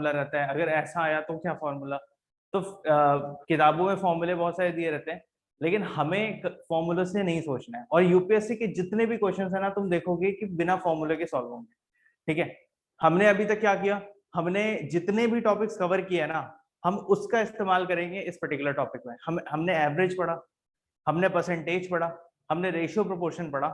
रहता है, अगर ऐसा आया तो क्या फॉर्मूला। तो किताबों में फॉर्मूले बहुत सारे दिए रहते हैं, लेकिन हमें फॉर्मूले से नहीं सोचना है। और यूपीएससी के जितने भी क्वेश्चन है ना, तुम देखोगे कि बिना फॉर्मूले के सॉल्व होंगे। ठीक है, हमने अभी तक क्या किया, हमने जितने भी टॉपिक्स कवर किए ना, हम उसका इस्तेमाल करेंगे इस पर्टिकुलर टॉपिक में। हमने एवरेज पढ़ा, हमने परसेंटेज पढ़ा, हमने रेशियो प्रोपोर्शन पढ़ा।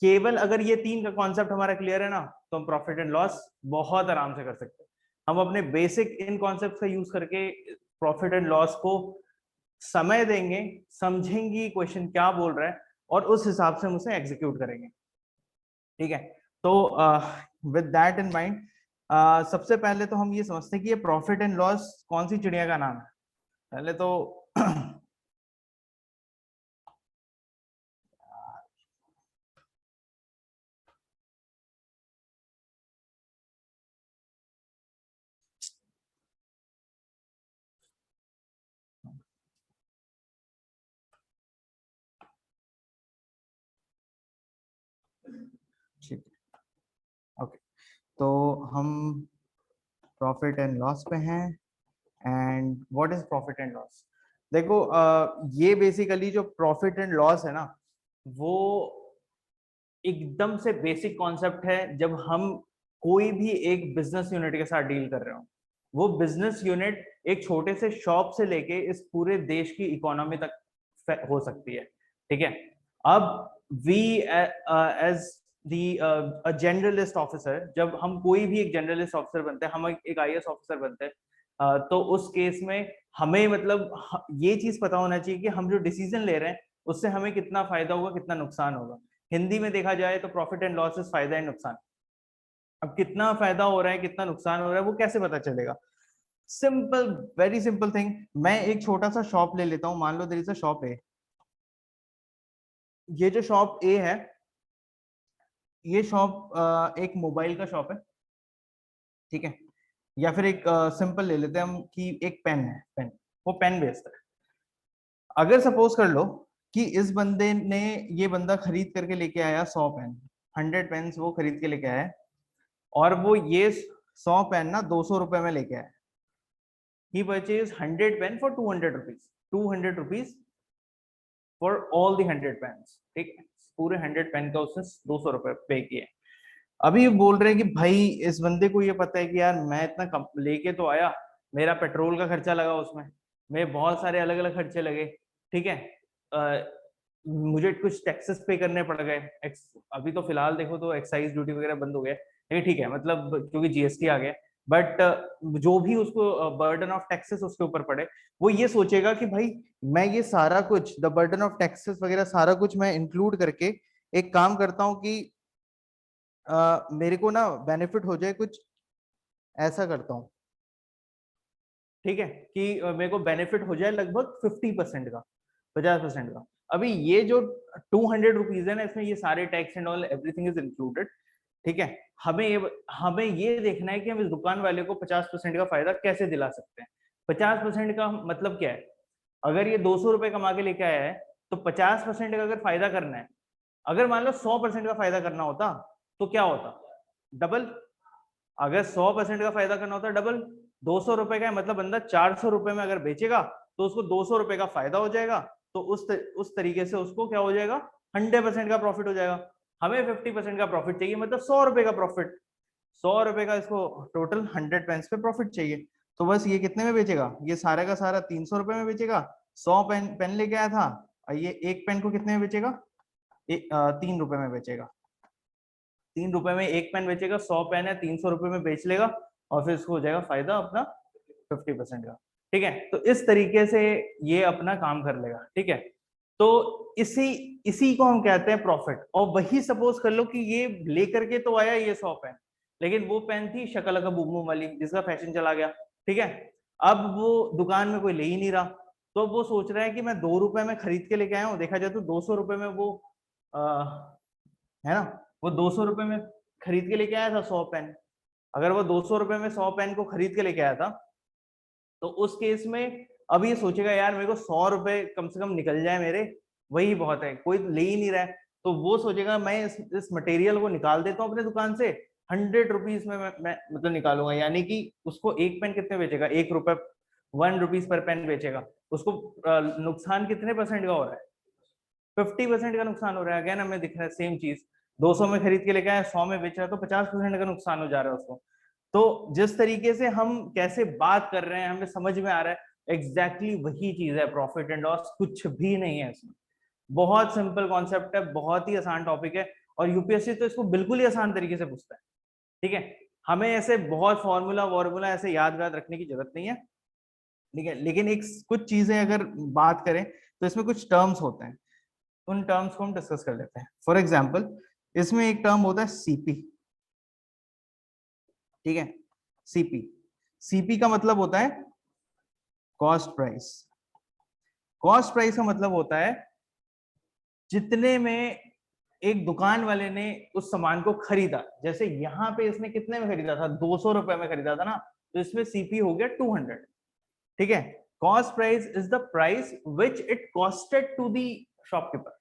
केवल अगर ये तीन का कॉन्सेप्ट हमारा क्लियर है ना, तो हम प्रॉफिट एंड लॉस बहुत आराम से कर सकते हैं। हम अपने बेसिक इन कॉन्सेप्ट का यूज करके प्रॉफिट एंड लॉस को समय देंगे, समझेंगे क्वेश्चन क्या बोल रहा है, और उस हिसाब से हम उसे एग्जीक्यूट करेंगे। ठीक है, तो विद दैट इन माइंड, सबसे पहले तो हम ये समझते हैं कि ये प्रॉफिट एंड लॉस कौन सी चिड़िया का नाम है। पहले तो ठीक है, ओके, तो हम प्रॉफिट एंड लॉस पे हैं। And what is profit and loss? देखो, ये बेसिकली जो प्रॉफिट एंड लॉस है ना, वो एकदम से बेसिक कॉन्सेप्ट है जब हम कोई भी एक बिजनेस यूनिट के साथ डील कर रहे हो। वो बिजनेस यूनिट एक छोटे से शॉप से लेके इस पूरे देश की इकोनॉमी तक हो सकती है। ठीक है, अब we as the generalist officer, जब हम कोई भी एक जनरलिस्ट ऑफिसर बनते हैं, हम एक आईएएस ऑफिसर बनते हैं, तो उस केस में हमें मतलब ये चीज पता होना चाहिए कि हम जो डिसीजन ले रहे हैं उससे हमें कितना फायदा होगा, कितना नुकसान होगा। हिंदी में देखा जाए तो प्रॉफिट एंड लॉस इज फायदा एंड नुकसान। अब कितना फायदा हो रहा है, कितना नुकसान हो रहा है, वो कैसे पता चलेगा? Simple, very simple thing. मैं एक छोटा सा शॉप ले लेता हूं, मान लो there is a shop A. ये जो शॉप ए है, ये शॉप एक मोबाइल का शॉप है। ठीक है, या फिर एक सिंपल ले लेते हैं हम कि एक पेन है, पेन, वो पेन बेचता है। अगर सपोज कर लो कि इस बंदे ने, ये बंदा खरीद करके लेके आया 100 पेन, 100 पेन वो खरीद के लेके आया, और वो ये 100 पेन ना 200 रुपए में लेके आया। He purchase 100 pen for 200 rupees, 200 rupees for all the 100 pens. ठीक है, पूरे 100 पेन का उसने 200 रुपए पे किए। अभी ये बोल रहे हैं कि भाई इस बंदे को ये पता है कि यार मैं इतना लेके तो आया, मेरा पेट्रोल का खर्चा लगा उसमें, मेरे बहुत सारे अलग अलग खर्चे लगे। ठीक है, मुझे कुछ टैक्सेस पे करने पड़ गए। अभी तो फिलहाल देखो तो एक्साइज ड्यूटी वगैरह बंद हो गया, लेकिन ठीक है, मतलब क्योंकि जीएसटी आ गया। बट जो भी उसको बर्डन ऑफ टैक्सेस उसके ऊपर पड़े, वो ये सोचेगा कि भाई मैं ये सारा कुछ, द बर्डन ऑफ टैक्सेस वगैरह सारा कुछ मैं इंक्लूड करके एक काम करता हूँ कि मेरे को ना बेनिफिट हो जाए कुछ, ऐसा करता हूँ। ठीक है, कि मेरे को बेनिफिट हो जाए लगभग 50% का, 50% का। अभी ये जो 200 रुपीज है ना, इसमें ये सारे tax and all everything is included. ठीक है, हमें ये देखना है कि हम इस दुकान वाले को 50% का फायदा कैसे दिला सकते हैं। 50% का मतलब क्या है? अगर ये 200 रुपए कमा के लेके आया है, तो 50% का अगर फायदा करना है, अगर मान लो 100% का फायदा करना होता तो क्या होता? डबल। अगर 100% का फायदा करना होता डबल। 200 रुपए का है, मतलब बंदा 400 रुपए में अगर बेचेगा तो उसको 200 रुपए का फायदा हो जाएगा। तो उस तरीके से उसको क्या हो जाएगा? 100% का प्रॉफिट हो जाएगा। हमें 50% का प्रॉफिट चाहिए, मतलब 100 रुपए का प्रॉफिट। 100 रुपए का इसको टोटल 100 पेन्स पे प्रॉफिट चाहिए। तो बस ये कितने में बेचेगा? ये सारे का सारा 300 रुपए में बेचेगा। 100 पेन पेन लेके आया था, ये एक पेन को कितने में बेचेगा? 3 रुपए में बेचेगा। 3 रुपए में एक पेन बेचेगा, 100 पेन है, 300 रुपए में बेच लेगा, और फिर उसको हो जाएगा फायदा अपना 50% का। ठीक है, तो इस तरीके से ये अपना काम कर लेगा। ठीक है, तो इसी इसी को हम कहते हैं प्रॉफिट। और वही सपोज कर लो कि ये लेकर के तो आया ये 100 पेन, लेकिन वो पेन थी शकल का बूम बूम वाली, जिसका फैशन चला गया। ठीक है, अब वो दुकान में कोई ले ही नहीं रहा, तो वो सोच रहा है कि मैं 2 रुपए में खरीद के लेके आया हूँ, देखा जाए तो 200 रुपए में वो है ना, वो 200 रुपए में खरीद के लेके आया था 100 पेन। अगर वो 200 रुपए में 100 पेन को खरीद के लेके आया था, तो उस केस में अब ये सोचेगा यार मेरे को 100 रुपए कम से कम निकल जाए मेरे, वही बहुत है, कोई ले ही नहीं रहा है। तो वो सोचेगा मैं इस मटेरियल को निकाल देता हूँ अपने दुकान से, 100 रुपीज में मैं मतलब निकालूंगा, यानी कि उसको एक पेन कितने बेचेगा, 1 रुपए, 1 रुपीज पर पेन बेचेगा, उसको नुकसान कितने परसेंट का हो रहा है, 50% का नुकसान हो रहा है। अगेन हमें दिख रहा है सेम चीज, 200 में खरीद के लेके आया, 100 में बेच रहा है, तो 50% का नुकसान हो जा रहा है उसको। तो जिस तरीके से हम कैसे बात कर रहे हैं हमें समझ में आ रहा है, एग्जैक्टली वही चीज है प्रॉफिट एंड लॉस, कुछ भी नहीं है इसमें। बहुत सिंपल कॉन्सेप्ट है, बहुत ही आसान टॉपिक है, और यूपीएससी तो इसको बिल्कुल ही आसान तरीके से पूछता है। ठीक है, हमें ऐसे बहुत फॉर्मूला वॉर्मूला ऐसे याद याद रखने की जरूरत नहीं है। ठीक है, लेकिन एक कुछ चीजें अगर बात करें तो इसमें कुछ टर्म्स होते हैं, उन टर्म्स को हम डिस्कस कर लेते हैं। फॉर एग्जाम्पल, इसमें एक टर्म होता है सीपी। ठीक है, सीपी, सीपी का मतलब होता है कॉस्ट प्राइस। कॉस्ट प्राइस का मतलब होता है जितने में एक दुकान वाले ने उस सामान को खरीदा, जैसे यहाँ पे इसने कितने में खरीदा था, 200 रुपए में खरीदा था ना, तो इसमें सीपी हो गया 200। ठीक है, cost price is the price which it costed to the shopkeeper.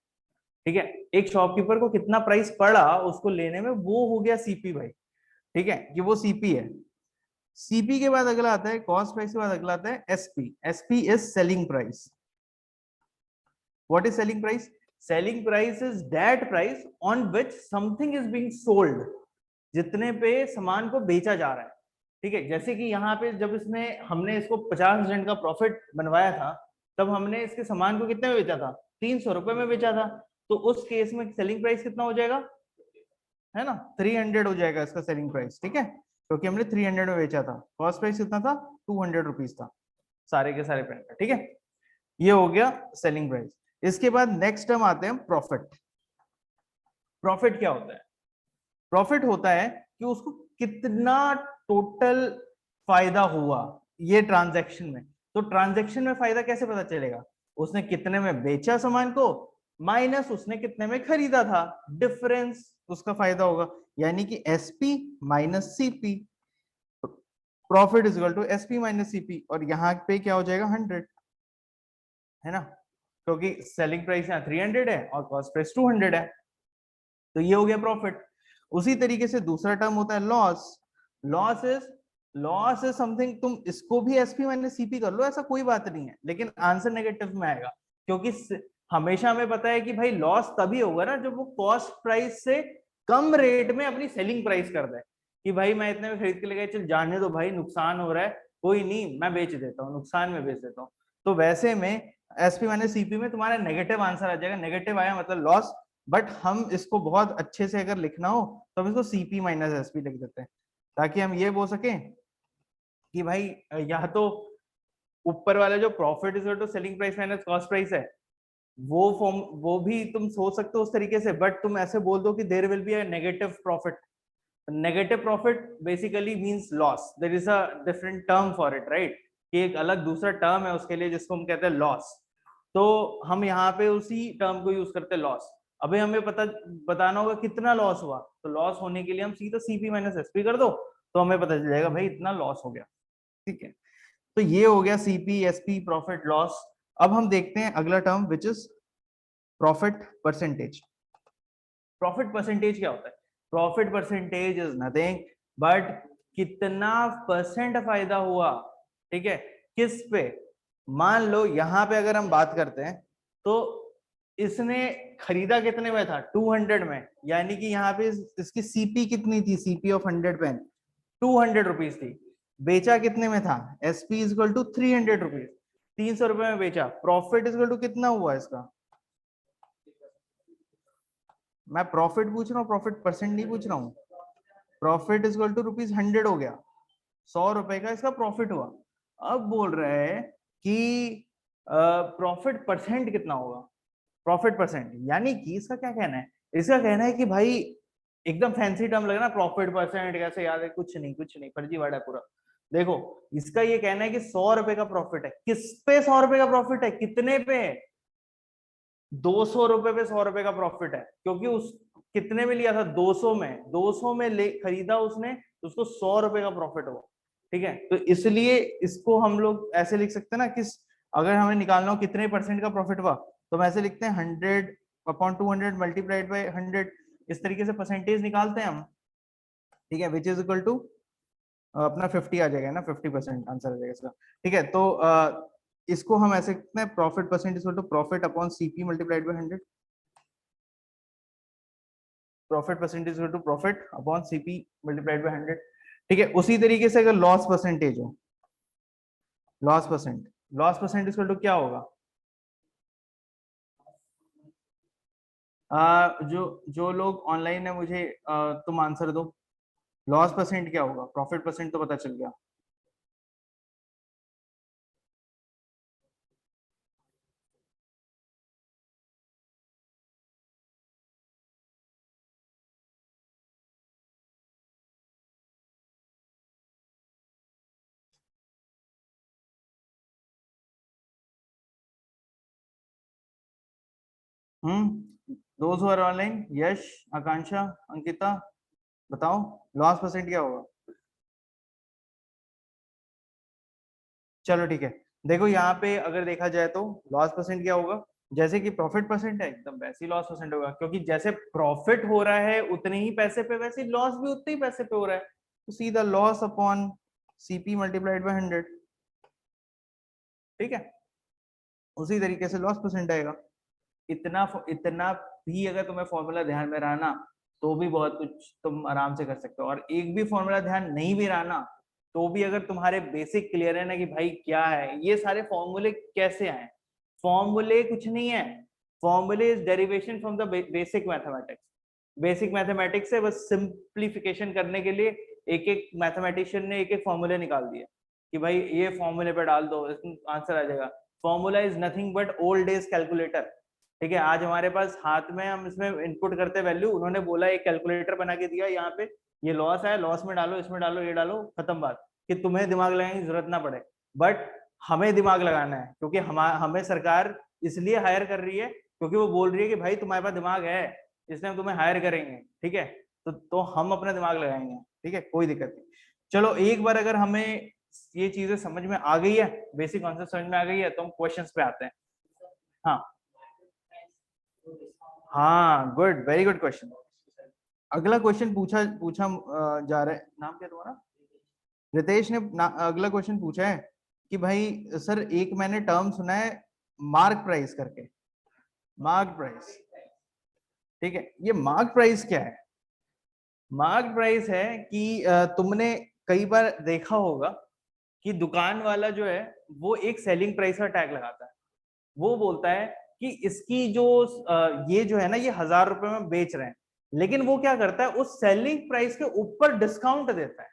ठीक है, एक शॉपकीपर को कितना प्राइस पड़ा उसको लेने में, वो हो गया सीपी भाई। ठीक है, कि वो सीपी है। सीपी के बाद अगला आता है, कॉस्ट प्राइस के बाद अगला आता है SP. SP is selling price. What is selling price? Selling price is that price on which something is being sold, जितने पे सामान को बेचा जा रहा है। ठीक है, जैसे कि यहाँ पे जब इसने हमने इसको 50% का प्रॉफिट बनवाया था, तब हमने इसके सामान को कितने में बेचा था, 300 रुपए में बेचा था। तो उस केस में सेलिंग प्राइस कितना हो जाएगा, है ना, 300 हो जाएगा इसका सेलिंग प्राइस। ठीक है, क्योंकि हमने 300 में बेचा था। कॉस्ट प्राइस कितना था, 200 रुपीज था सारे के सारे पेन का। ठीक है, ये हो गया सेलिंग प्राइस। इसके बाद नेक्स्ट टर्म आते हैं प्रॉफिट। प्रॉफिट क्या होता है? प्रॉफिट होता है कि उसको कितना टोटल फायदा हुआ ये ट्रांजैक्शन में। तो ट्रांजैक्शन में फायदा कैसे पता चलेगा, उसने कितने में बेचा सामान को माइनस उसने कितने में खरीदा था, डिफरेंस उसका फायदा होगा। यानी कि SP minus CP, profit is equal to SP minus CP, और यहाँ पे क्या हो जाएगा 100, है ना, क्योंकि सेलिंग प्राइस यहाँ 300 है और कॉस्ट प्राइस 200 है। तो ये हो गया प्रॉफिट। उसी तरीके से दूसरा टर्म होता है लॉस। लॉस इज समथिंग, तुम इसको भी एसपी माइनस सीपी कर लो, ऐसा कोई बात नहीं है, लेकिन आंसर नेगेटिव में आएगा, क्योंकि हमेशा हमें पता है कि भाई लॉस तभी होगा ना जब वो कॉस्ट प्राइस से कम रेट में अपनी सेलिंग प्राइस कर दे, कि भाई मैं इतने में खरीद के ले गया, चल जाने दो भाई, नुकसान हो रहा है, कोई नहीं मैं बेच देता हूँ, नुकसान में बेच देता हूँ। तो वैसे में एसपी माइनस सीपी में तुम्हारा नेगेटिव आंसर आ जाएगा। नेगेटिव आया मतलब लॉस, बट हम इसको बहुत अच्छे से अगर लिखना हो तो हम इसको सीपी माइनस एसपी लिख देते हैं, ताकि हम ये बोल सकें कि भाई या तो ऊपर वाला जो profit is to selling price minus cost price है, वो फॉर्म वो भी तुम सोच सकते हो उस तरीके से, बट तुम ऐसे बोल दो कि there will be a negative profit. Negative profit basically means loss, there is a different term for it, right, कि एक अलग दूसरा टर्म है उसके लिए जिसको हम कहते हैं लॉस। तो हम यहाँ पे उसी टर्म को यूज करते हैं लॉस। अभी हमें पता बताना होगा कितना लॉस हुआ, तो लॉस होने के लिए हम सीधा सीपी माइनस एसपी कर दो, तो हमें पता चल जाएगा भाई इतना लॉस हो गया। ठीक है, तो ये हो गया सीपी एसपी प्रॉफिट लॉस। अब हम देखते हैं अगला term which is profit percentage. Profit percentage क्या होता है? Profit percentage is nothing but कितना परसेंट फायदा हुआ। ठीक है, किस पे? मान लो यहां पे अगर हम बात करते हैं तो इसने खरीदा कितने में था, 200 में, यानी कि यहाँ पे इसकी सीपी कितनी थी, सीपी ऑफ 100 पेन 200 रुपीज थी। बेचा कितने में था, SP is equal to 300 rupees, 300 रुपए में बेचा। प्रॉफिट इज इक्वल टू कितना हुआ इसका, मैं प्रॉफिट पूछ रहा हूँ, प्रॉफिट परसेंट नहीं पूछ रहा हूँ। प्रॉफिट इज इक्वल टू ₹100 हो गया, 100 रुपए का इसका प्रॉफिट हुआ। अब बोल रहे हैं कि प्रॉफिट परसेंट कितना होगा, प्रॉफिट परसेंट, यानी कि इसका क्या कहना है, इसका कहना है कि भाई एकदम फैंसी टर्म लग रहा है, प्रॉफिट परसेंट कैसे याद है, कुछ नहीं फर्जीवाड़ा है पूरा। देखो, इसका ये कहना है कि 100 रुपए का प्रॉफिट है, किस पे 100 रुपए का प्रॉफिट है, कितने पे, 200 रुपए पे 100 रुपए का प्रॉफिट है, क्योंकि उस कितने में लिया था, 200 में, 200 में ले खरीदा उसने, तो उसको 100 रुपए का प्रॉफिट हुआ। ठीक है, तो इसलिए इसको हम लोग ऐसे लिख सकते हैं ना, किस अगर हमें निकालना हो कितने परसेंट का प्रॉफिट हुआ, तो हम ऐसे लिखते हैं 100 अपॉन 200 मल्टीप्लाइड बाय 100, इस तरीके से परसेंटेज निकालते हैं हम। ठीक है, विच इज इक्वल टू अपना 50 आ जाएगा ना, 50% आंसर आ जाएगा इसका। ठीक है, तो इसको हम ऐसे लिखते हैं, profit percent equal to profit upon CP multiplied by 100। Profit percentage equal to profit upon CP multiplied by 100। ठीक है, उसी तरीके से अगर लॉस परसेंटेज हो, लॉस परसेंट इक्वल टू क्या होगा, जो जो लोग ऑनलाइन है मुझे तुम आंसर दो, लॉस परसेंट क्या होगा, प्रॉफिट परसेंट तो पता चल गया। दोज हु आर ऑनलाइन, यश, आकांक्षा, अंकिता, बताओ लॉस परसेंट क्या होगा। चलो ठीक है, देखो यहाँ पे अगर देखा जाए तो लॉस परसेंट क्या होगा, जैसे कि प्रॉफिट परसेंट है एकदम वैसे ही लॉस परसेंट होगा, क्योंकि जैसे प्रॉफिट हो रहा है उतने ही पैसे पे, वैसे लॉस भी उतने ही पैसे पे हो रहा है, तो सीधा loss upon CP multiplied by 100। ठीक है, उसी तरीके से लॉस परसेंट आएगा। इतना इतना भी अगर तुम्हें फॉर्मूला ध्यान में रहा ना, तो भी बहुत कुछ तुम आराम से कर सकते हो। और एक भी फॉर्मूला ध्यान नहीं भी रहा ना, तो भी अगर तुम्हारे बेसिक क्लियर है ना कि भाई क्या है ये सारे फॉर्मूले कैसे आए, फॉर्मूले कुछ नहीं है, फॉर्मूले is derivation from the basic mathematics. Basic mathematics से बस सिंप्लीफिकेशन करने के लिए एक एक मैथमेटिशियन ने एक एक फॉर्मूले निकाल दिए कि भाई ये फॉर्मूले पे डाल दो इसमें आंसर आ जाएगा। Formula is nothing but old age calculator. ठीक है, आज हमारे पास हाथ में हम इसमें इनपुट करते वैल्यू, उन्होंने बोला एक कैलकुलेटर बना के दिया, यहाँ पे ये लॉस है, लॉस में डालो, इसमें डालो, ये डालो, खत्म बात, कि तुम्हें दिमाग लगाने की जरूरत ना पड़े। बट हमें दिमाग लगाना है, क्योंकि हमें सरकार इसलिए हायर कर रही है क्योंकि वो बोल रही है कि भाई तुम्हारे पास दिमाग है, इसलिए हम तुम्हें हायर करेंगे। ठीक है, तो हम अपना दिमाग लगाएंगे। ठीक है, कोई दिक्कत नहीं। चलो एक बार अगर हमें ये चीजें समझ में आ गई है, बेसिक कॉन्सेप्ट समझ में आ गई है, तो हम क्वेश्चंस पे आते हैं। हाँ हाँ, गुड, वेरी गुड क्वेश्चन। अगला क्वेश्चन पूछा पूछा जा रहा है, नाम क्या तुम्हारा, रितेश ने अगला क्वेश्चन पूछा है कि भाई सर एक मैंने टर्म सुना है मार्क प्राइस करके, मार्क प्राइस। ठीक है, ये मार्क प्राइस क्या है, मार्क प्राइस है कि तुमने कई बार देखा होगा कि दुकान वाला जो है वो एक सेलिंग प्राइस का टैग लगाता है, वो बोलता है कि इसकी जो ये जो है ना ये 1000 रुपए में बेच रहे हैं, लेकिन वो क्या करता है उस सेलिंग प्राइस के ऊपर डिस्काउंट देता है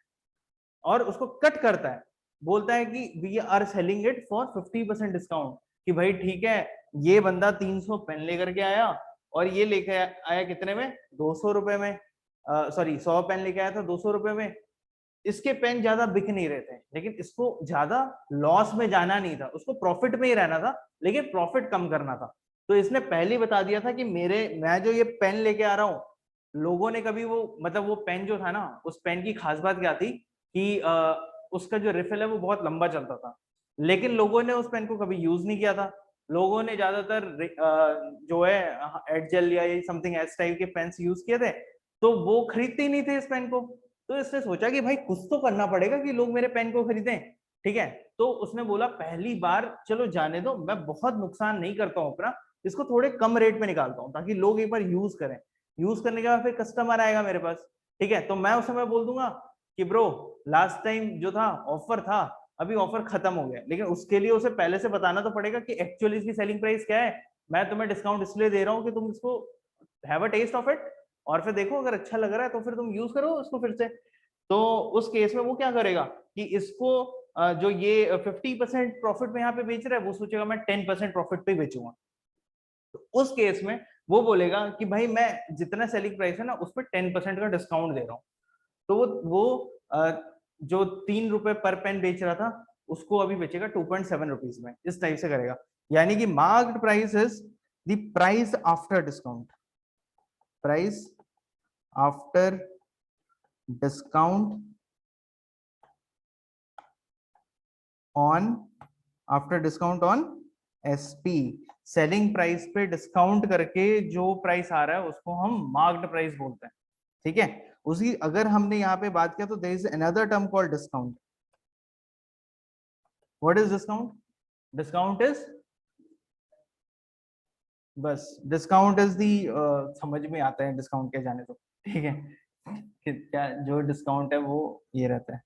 और उसको कट करता है, बोलता है कि we are selling it for 50% discount, कि भाई ठीक है ये बंदा 300 पेन लेकर के आया और ये लेके आया कितने में, 200 रुपए में, सॉरी 100 पेन लेके आया था 200 रुपए में, इसके पेन ज्यादा बिक नहीं रहे थे, लेकिन इसको ज्यादा लॉस में जाना नहीं था, उसको प्रॉफिट में ही रहना था, लेकिन प्रॉफिट कम करना था। तो इसने पहले ही बता दिया था कि मैं जो ये पेन लेके आ रहा हूँ, लोगों ने कभी वो मतलब वो पेन जो था ना, उस पेन की खास बात क्या थी कि उसका जो रिफिल है वो बहुत लंबा चलता था, लेकिन लोगों ने उस पेन को कभी यूज नहीं किया था। लोगों ने ज्यादातर जो है एडजेल या समथिंग एस टाइप के पेन्स यूज किए थे, तो वो खरीदते ही नहीं थे इस पेन को। तो इसने सोचा कि भाई कुछ तो करना पड़ेगा कि लोग मेरे पेन को खरीदें। ठीक है, तो उसने बोला पहली बार चलो जाने दो, मैं बहुत नुकसान नहीं करता हूँ अपना, इसको थोड़े कम रेट में निकालता हूँ ताकि लोग एक बार यूज करें, यूज करने के बाद फिर कस्टमर आएगा मेरे पास। ठीक है, तो मैं उस समय बोल दूंगा कि ब्रो लास्ट टाइम जो था ऑफर था, अभी ऑफर खत्म हो गया, लेकिन उसके लिए उसे पहले से बताना तो पड़ेगा कि एक्चुअली इसकी सेलिंग प्राइस क्या है, मैं तुम्हें डिस्काउंट इसलिए दे रहा हूँ कि तुम इसको have a taste of it, और फिर देखो अगर अच्छा लग रहा है तो फिर तुम यूज करो उसको फिर से। तो उस केस में वो क्या करेगा कि इसको जो ये 50% प्रॉफिट में यहाँ पे बेच रहा है, वो सोचेगा मैं 10% प्रॉफिट पे बेचूंगा। तो उस केस में वो बोलेगा कि भाई मैं जितना सेलिंग प्राइस है ना उस पर 10% का डिस्काउंट दे रहा हूँ। तो जो 3 रुपए पर पेन बेच रहा था उसको अभी बेचेगा 2.7 रुपीज में, इस टाइप से करेगा। यानी कि marked price is the price after discount, price after discount on, after discount on SP, selling price पे डिस्काउंट करके जो प्राइस आ रहा है उसको हम मार्क्ड प्राइस बोलते हैं। ठीक है, उसी अगर हमने यहाँ पे बात किया तो there is another term called discount. What is discount? Discount is, बस डिस्काउंट इज दी, समझ में आता है डिस्काउंट क्या, जाने दो. ठीक है, कि क्या जो डिस्काउंट है वो ये रहता है.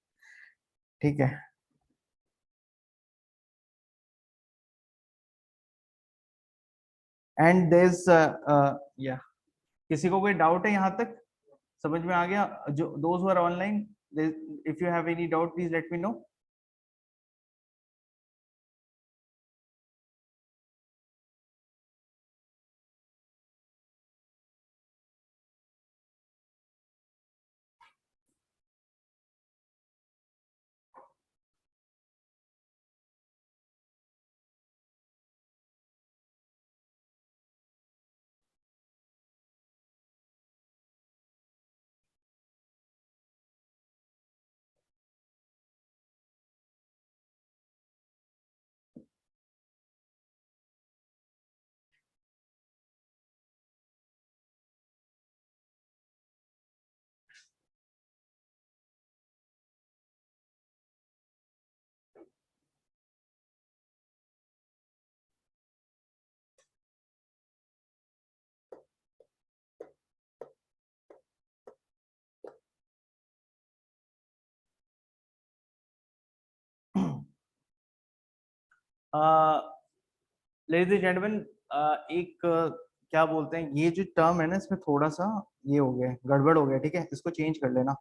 ठीक है. एंड देयर इज या, किसी को कोई डाउट है यहाँ तक? समझ में आ गया? जो those who are online, if you have any doubt please let me know. Ladies and gentleman, एक क्या बोलते हैं, ये जो टर्म है ना इसमें थोड़ा सा ये हो गया है, गड़बड़ हो गया. ठीक है, इसको चेंज कर लेना.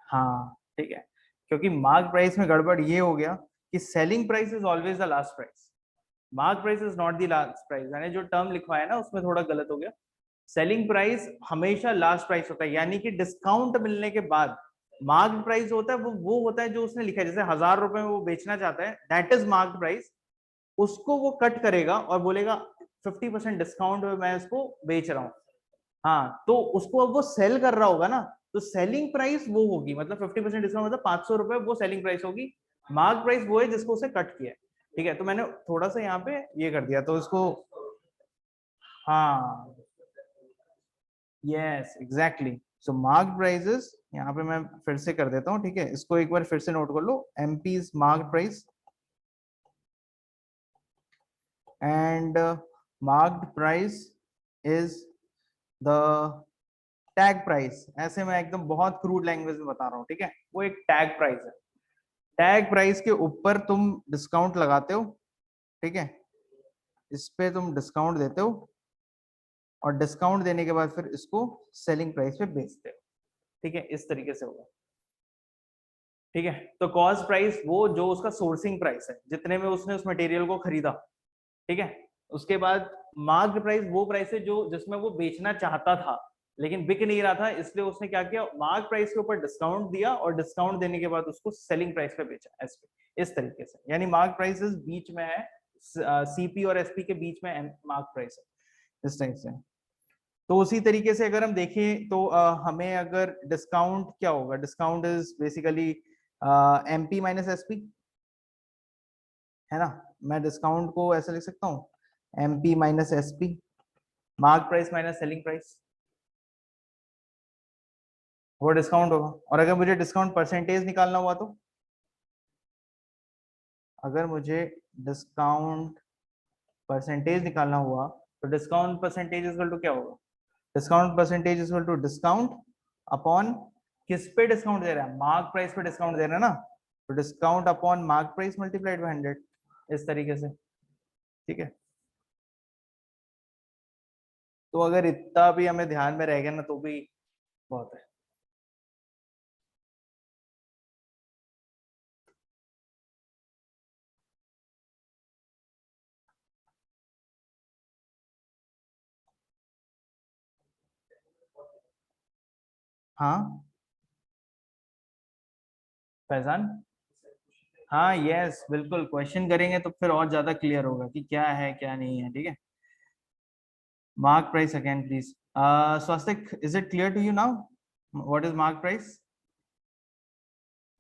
हाँ ठीक है, क्योंकि मार्क प्राइस में गड़बड़ ये हो गया कि selling price is always the last price, mark price is not the last price. मैंने जो टर्म लिखवाया ना उसमें थोड़ा गलत हो गया. सेलिंग प्राइस हमेशा लास्ट प्राइस होता है, यानी कि डिस्काउंट मिलने के बाद मार्क प्राइस होता है वो होता है जो उसने लिखा है. जैसे 1000 रुपए में वो बेचना चाहता है, दैट इज मार्क प्राइस. उसको वो कट करेगा और बोलेगा 50% डिस्काउंट में मैं इसको बेच रहा हूँ. हाँ, तो उसको अब वो सेल कर रहा होगा ना, तो सेलिंग प्राइस वो होगी, मतलब 50% डिस्काउंट मतलब 500 रुपए वो सेलिंग प्राइस होगी. मार्क प्राइस वो है जिसको उसे कट किया है. ठीक है, तो मैंने थोड़ा सा यहाँ पे ये कर दिया तो इसको. हाँ, यस एग्जैक्टली. सो मार्क प्राइसेस यहाँ पे मैं फिर से कर देता हूँ. ठीक है, इसको एक बार फिर से नोट कर लो. MPs mark price and marked price is the tag price. ऐसे मैं एकदम बहुत क्रूड लैंग्वेज में बता रहा हूँ. ठीक है, वो एक टैग प्राइस है. टैग प्राइस के ऊपर तुम डिस्काउंट लगाते हो. ठीक है, इस पे तुम डिस्काउंट देते हो और डिस्काउंट देने के बाद फिर इसको सेलिंग प्राइस पे बेचते हो. ठीक है, इस तरीके से होगा. ठीक है, तो कॉस्ट प्राइस वो जो उसका सोर्सिंग प्राइस है, जितने में उसने उस मटेरियल को खरीदा. ठीक है, उसके बाद मार्क प्राइस वो प्राइस है जो जिसमें वो बेचना चाहता था लेकिन बिक नहीं रहा था, इसलिए उसने क्या किया, मार्क प्राइस के ऊपर डिस्काउंट दिया और डिस्काउंट देने के बाद उसको सेलिंग प्राइस पे बेचा. ऐसे इस तरीके से, यानी मार्क प्राइसेस बीच में है, सीपी और एसपी के बीच में मार्क प्राइस है, इस टाइप से. तो उसी तरीके से अगर हम देखें तो हमें अगर डिस्काउंट क्या होगा, discount is basically MP minus SP, है ना. मैं डिस्काउंट को ऐसे लिख सकता हूँ, MP minus SP, mark price minus selling price, वो डिस्काउंट होगा. और अगर मुझे डिस्काउंट परसेंटेज निकालना हुआ तो, अगर मुझे डिस्काउंट परसेंटेज निकालना हुआ तो डिस्काउंट परसेंटेज इक्वल टू क्या होगा, discount percentage equal to discount upon, किस पे डिस्काउंट दे रहा है, मार्क प्राइस पे डिस्काउंट दे रहा है ना, तो discount upon mark price multiplied by 100, इस तरीके से. ठीक है, तो अगर इतना भी हमें ध्यान में रहेगा ना तो भी बहुत है. हाँ फैजान, हाँ यस बिल्कुल, क्वेश्चन करेंगे तो फिर और ज्यादा क्लियर होगा कि क्या है क्या नहीं है. ठीक है, mark price again please. Swastik, is it clear to you now what is mark price?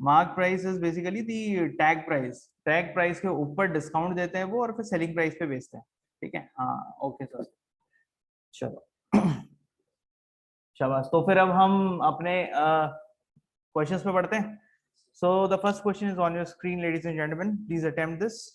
Mark price is basically the tag price. Tag price के ऊपर डिस्काउंट देते हैं वो और फिर सेलिंग प्राइस पे बेचते हैं. ठीक है, हाँ ओके सर, चलो. शाबाश। तो फिर अब हम अपने क्वेश्चंस पे पढ़ते हैं। So the first question is on your screen ladies and gentleman, please attempt this.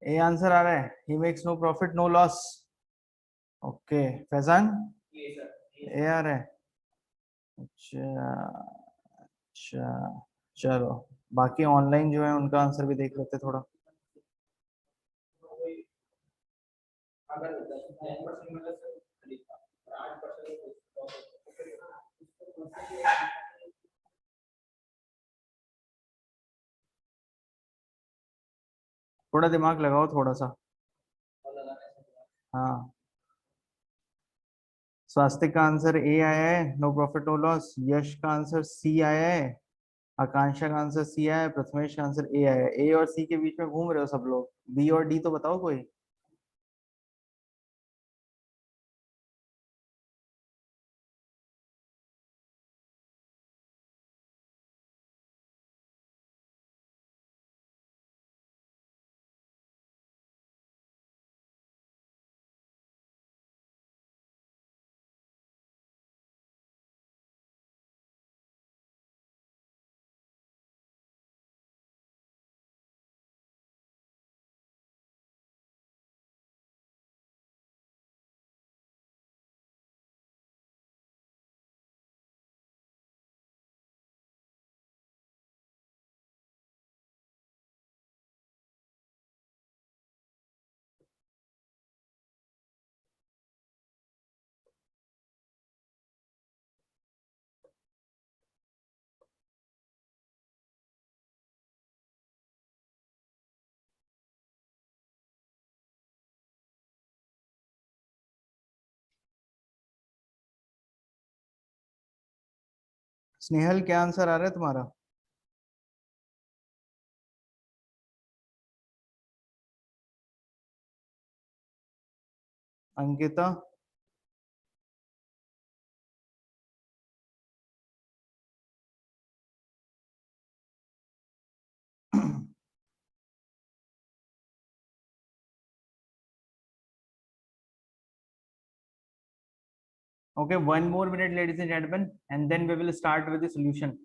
A answer आ रहा है, he makes no profit no loss. Okay Faizan, A आ रहा है। अच्छा अच्छा, चलो बाकी ऑनलाइन जो है उनका आंसर भी देख लेते थोड़ा। थोड़ा दिमाग लगाओ थोड़ा सा। हाँ, स्वास्तिक का आंसर ए आया है, नो प्रॉफिट नो लॉस। यश का आंसर सी आया है। आकांक्षा का आंसर सी आया है। प्रथमेश का आंसर ए आया है। ए और सी के बीच में घूम रहे हो सब लोग। बी और डी तो बताओ कोई। स्नेहल क्या आंसर आ रहा है तुम्हारा? Ankita? Okay, one more minute, ladies and gentlemen, and then we will start with the solution.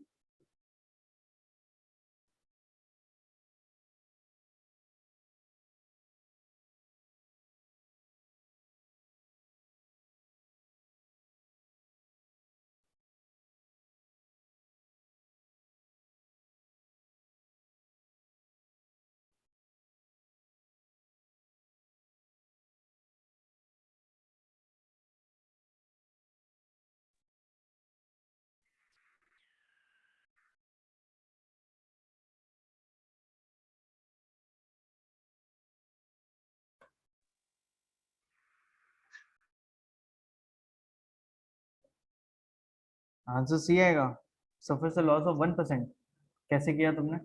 Answer C आएगा। सफर से लॉस ऑफ 1%। कैसे किया तुमने?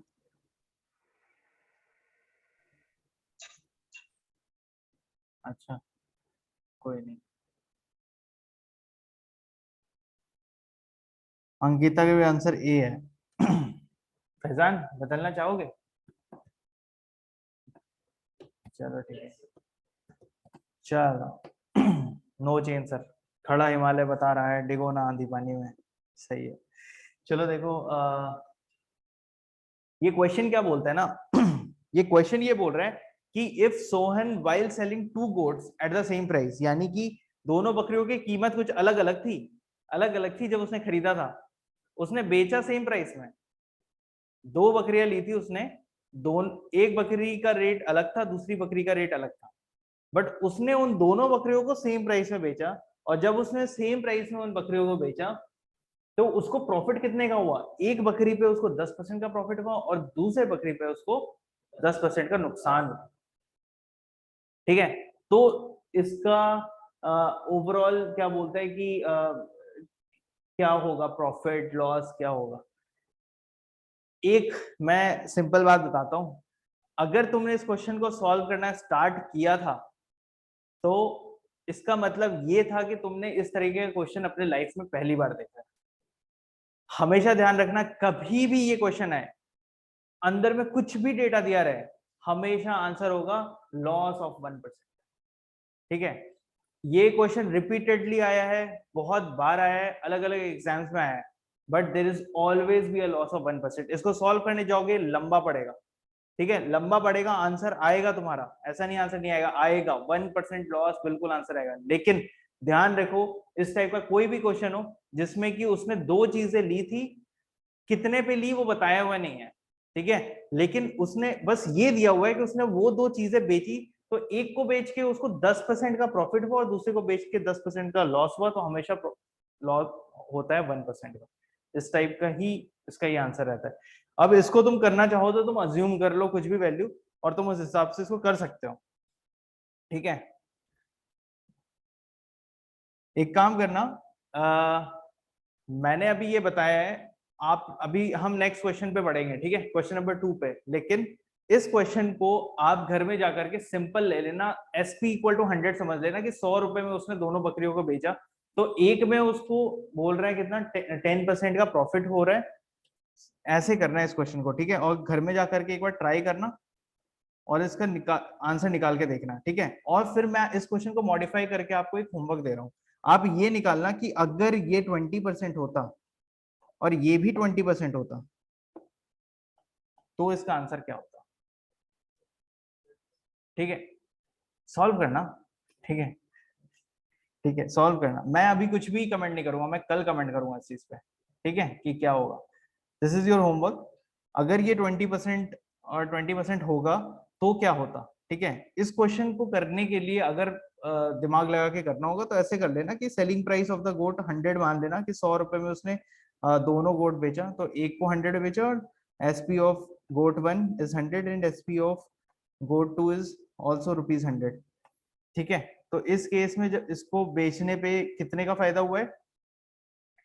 अच्छा, कोई नहीं। अंकिता का भी आंसर ए है। फैजान बदलना चाहोगे? चलो ठीक है। चलो नो चेंज सर। खड़ा हिमालय बता रहा है, डिगो ना आंधी पानी में। सही है। चलो देखो, ये क्वेश्चन क्या बोलता है ना, ये क्वेश्चन ये बोल रहा है कि if Sohan while selling two goats at the same price, यानी कि दोनों बकरियों की कीमत कुछ अलग अलग थी, अलग अलग थी जब उसने खरीदा था। उसने बेचा सेम प्राइस में। दो बकरियां ली थी उसने, दोनों, एक बकरी का रेट अलग था, दूसरी बकरी का रेट अलग था, बट उसने उन दोनों बकरियों को सेम प्राइस में बेचा। और जब उसने सेम प्राइस में उन बकरियों को बेचा, तो उसको प्रॉफिट कितने का हुआ? एक बकरी पे उसको 10% का प्रॉफिट हुआ और दूसरे बकरी पे उसको 10% का नुकसान हुआ। ठीक है, तो इसका ओवरऑल क्या बोलता है कि क्या होगा, प्रॉफिट लॉस क्या होगा। एक मैं सिंपल बात बताता हूं, अगर तुमने इस क्वेश्चन को सॉल्व करना स्टार्ट किया था तो इसका मतलब ये था कि तुमने इस तरीके का क्वेश्चन अपने लाइफ में पहली बार देखा है। हमेशा ध्यान रखना, कभी भी ये क्वेश्चन है अंदर में कुछ भी डेटा दिया रहे, हमेशा आंसर होगा लॉस ऑफ 1%। ठीक है, ये क्वेश्चन रिपीटेडली आया है, बहुत बार आया है, अलग अलग एग्जाम्स में आया है, but there is always be a loss of 1%। इसको सॉल्व करने जाओगे लंबा पड़ेगा, ठीक है, लंबा पड़ेगा, आंसर आएगा तुम्हारा, ऐसा नहीं आंसर नहीं आएगा, आएगा 1% लॉस, बिल्कुल आंसर आएगा। लेकिन ध्यान रखो, इस टाइप का कोई भी क्वेश्चन हो जिसमें कि उसने दो चीजें ली थी, कितने पे ली वो बताया हुआ नहीं है, ठीक है, लेकिन उसने बस ये दिया हुआ है कि उसने वो दो चीजें बेची, तो एक को बेच के उसको 10% का प्रॉफिट हुआ और दूसरे को बेच के 10% का लॉस हुआ, तो हमेशा लॉस होता है 1% का। इस टाइप का ही इसका ये आंसर रहता है। अब इसको तुम करना चाहो तो तुम अज्यूम कर लो कुछ भी वैल्यू और तुम उस हिसाब से इसको कर सकते हो, ठीक है। एक काम करना, मैंने अभी ये बताया है, आप अभी हम नेक्स्ट क्वेश्चन पे बढ़ेंगे, ठीक है, क्वेश्चन नंबर 2 पे। लेकिन इस क्वेश्चन को आप घर में जाकर के सिंपल ले लेना, एसपी इक्वल टू 100 समझ लेना कि 100 रुपए में उसने दोनों बकरियों को बेचा, तो एक में उसको बोल रहा है कितना 10% का प्रॉफिट हो रहा है। ऐसे करना है इस क्वेश्चन को, ठीक है, और घर में जाकर के एक बार ट्राई करना और इसका आंसर निकाल के देखना, ठीक है। और फिर मैं इस क्वेश्चन को मॉडिफाई करके आपको एक होमवर्क दे रहा हूं, आप ये निकालना कि अगर ये 20% होता और ये भी 20% होता तो इसका आंसर क्या होता, ठीक है। सॉल्व करना, ठीक है, ठीक है, सॉल्व करना। मैं अभी कुछ भी कमेंट नहीं करूंगा, मैं कल कमेंट करूंगा इस चीज पे, ठीक है, कि क्या होगा। This is your homework. अगर ये 20% और 20% होगा तो क्या होता, ठीक है। इस क्वेश्चन को करने के लिए अगर दिमाग लगा के करना होगा तो ऐसे कर लेना कि सेलिंग प्राइस ऑफ द गोट 100 मान लेना कि 100 रुपए में उसने दोनों गोट बेचा, तो एक को 100 बेचा और SP of goat 1 is 100 and SP of goat 2 is also ₹100, ठीक है। तो इस केस में जब इसको बेचने पे कितने का फायदा हुआ है,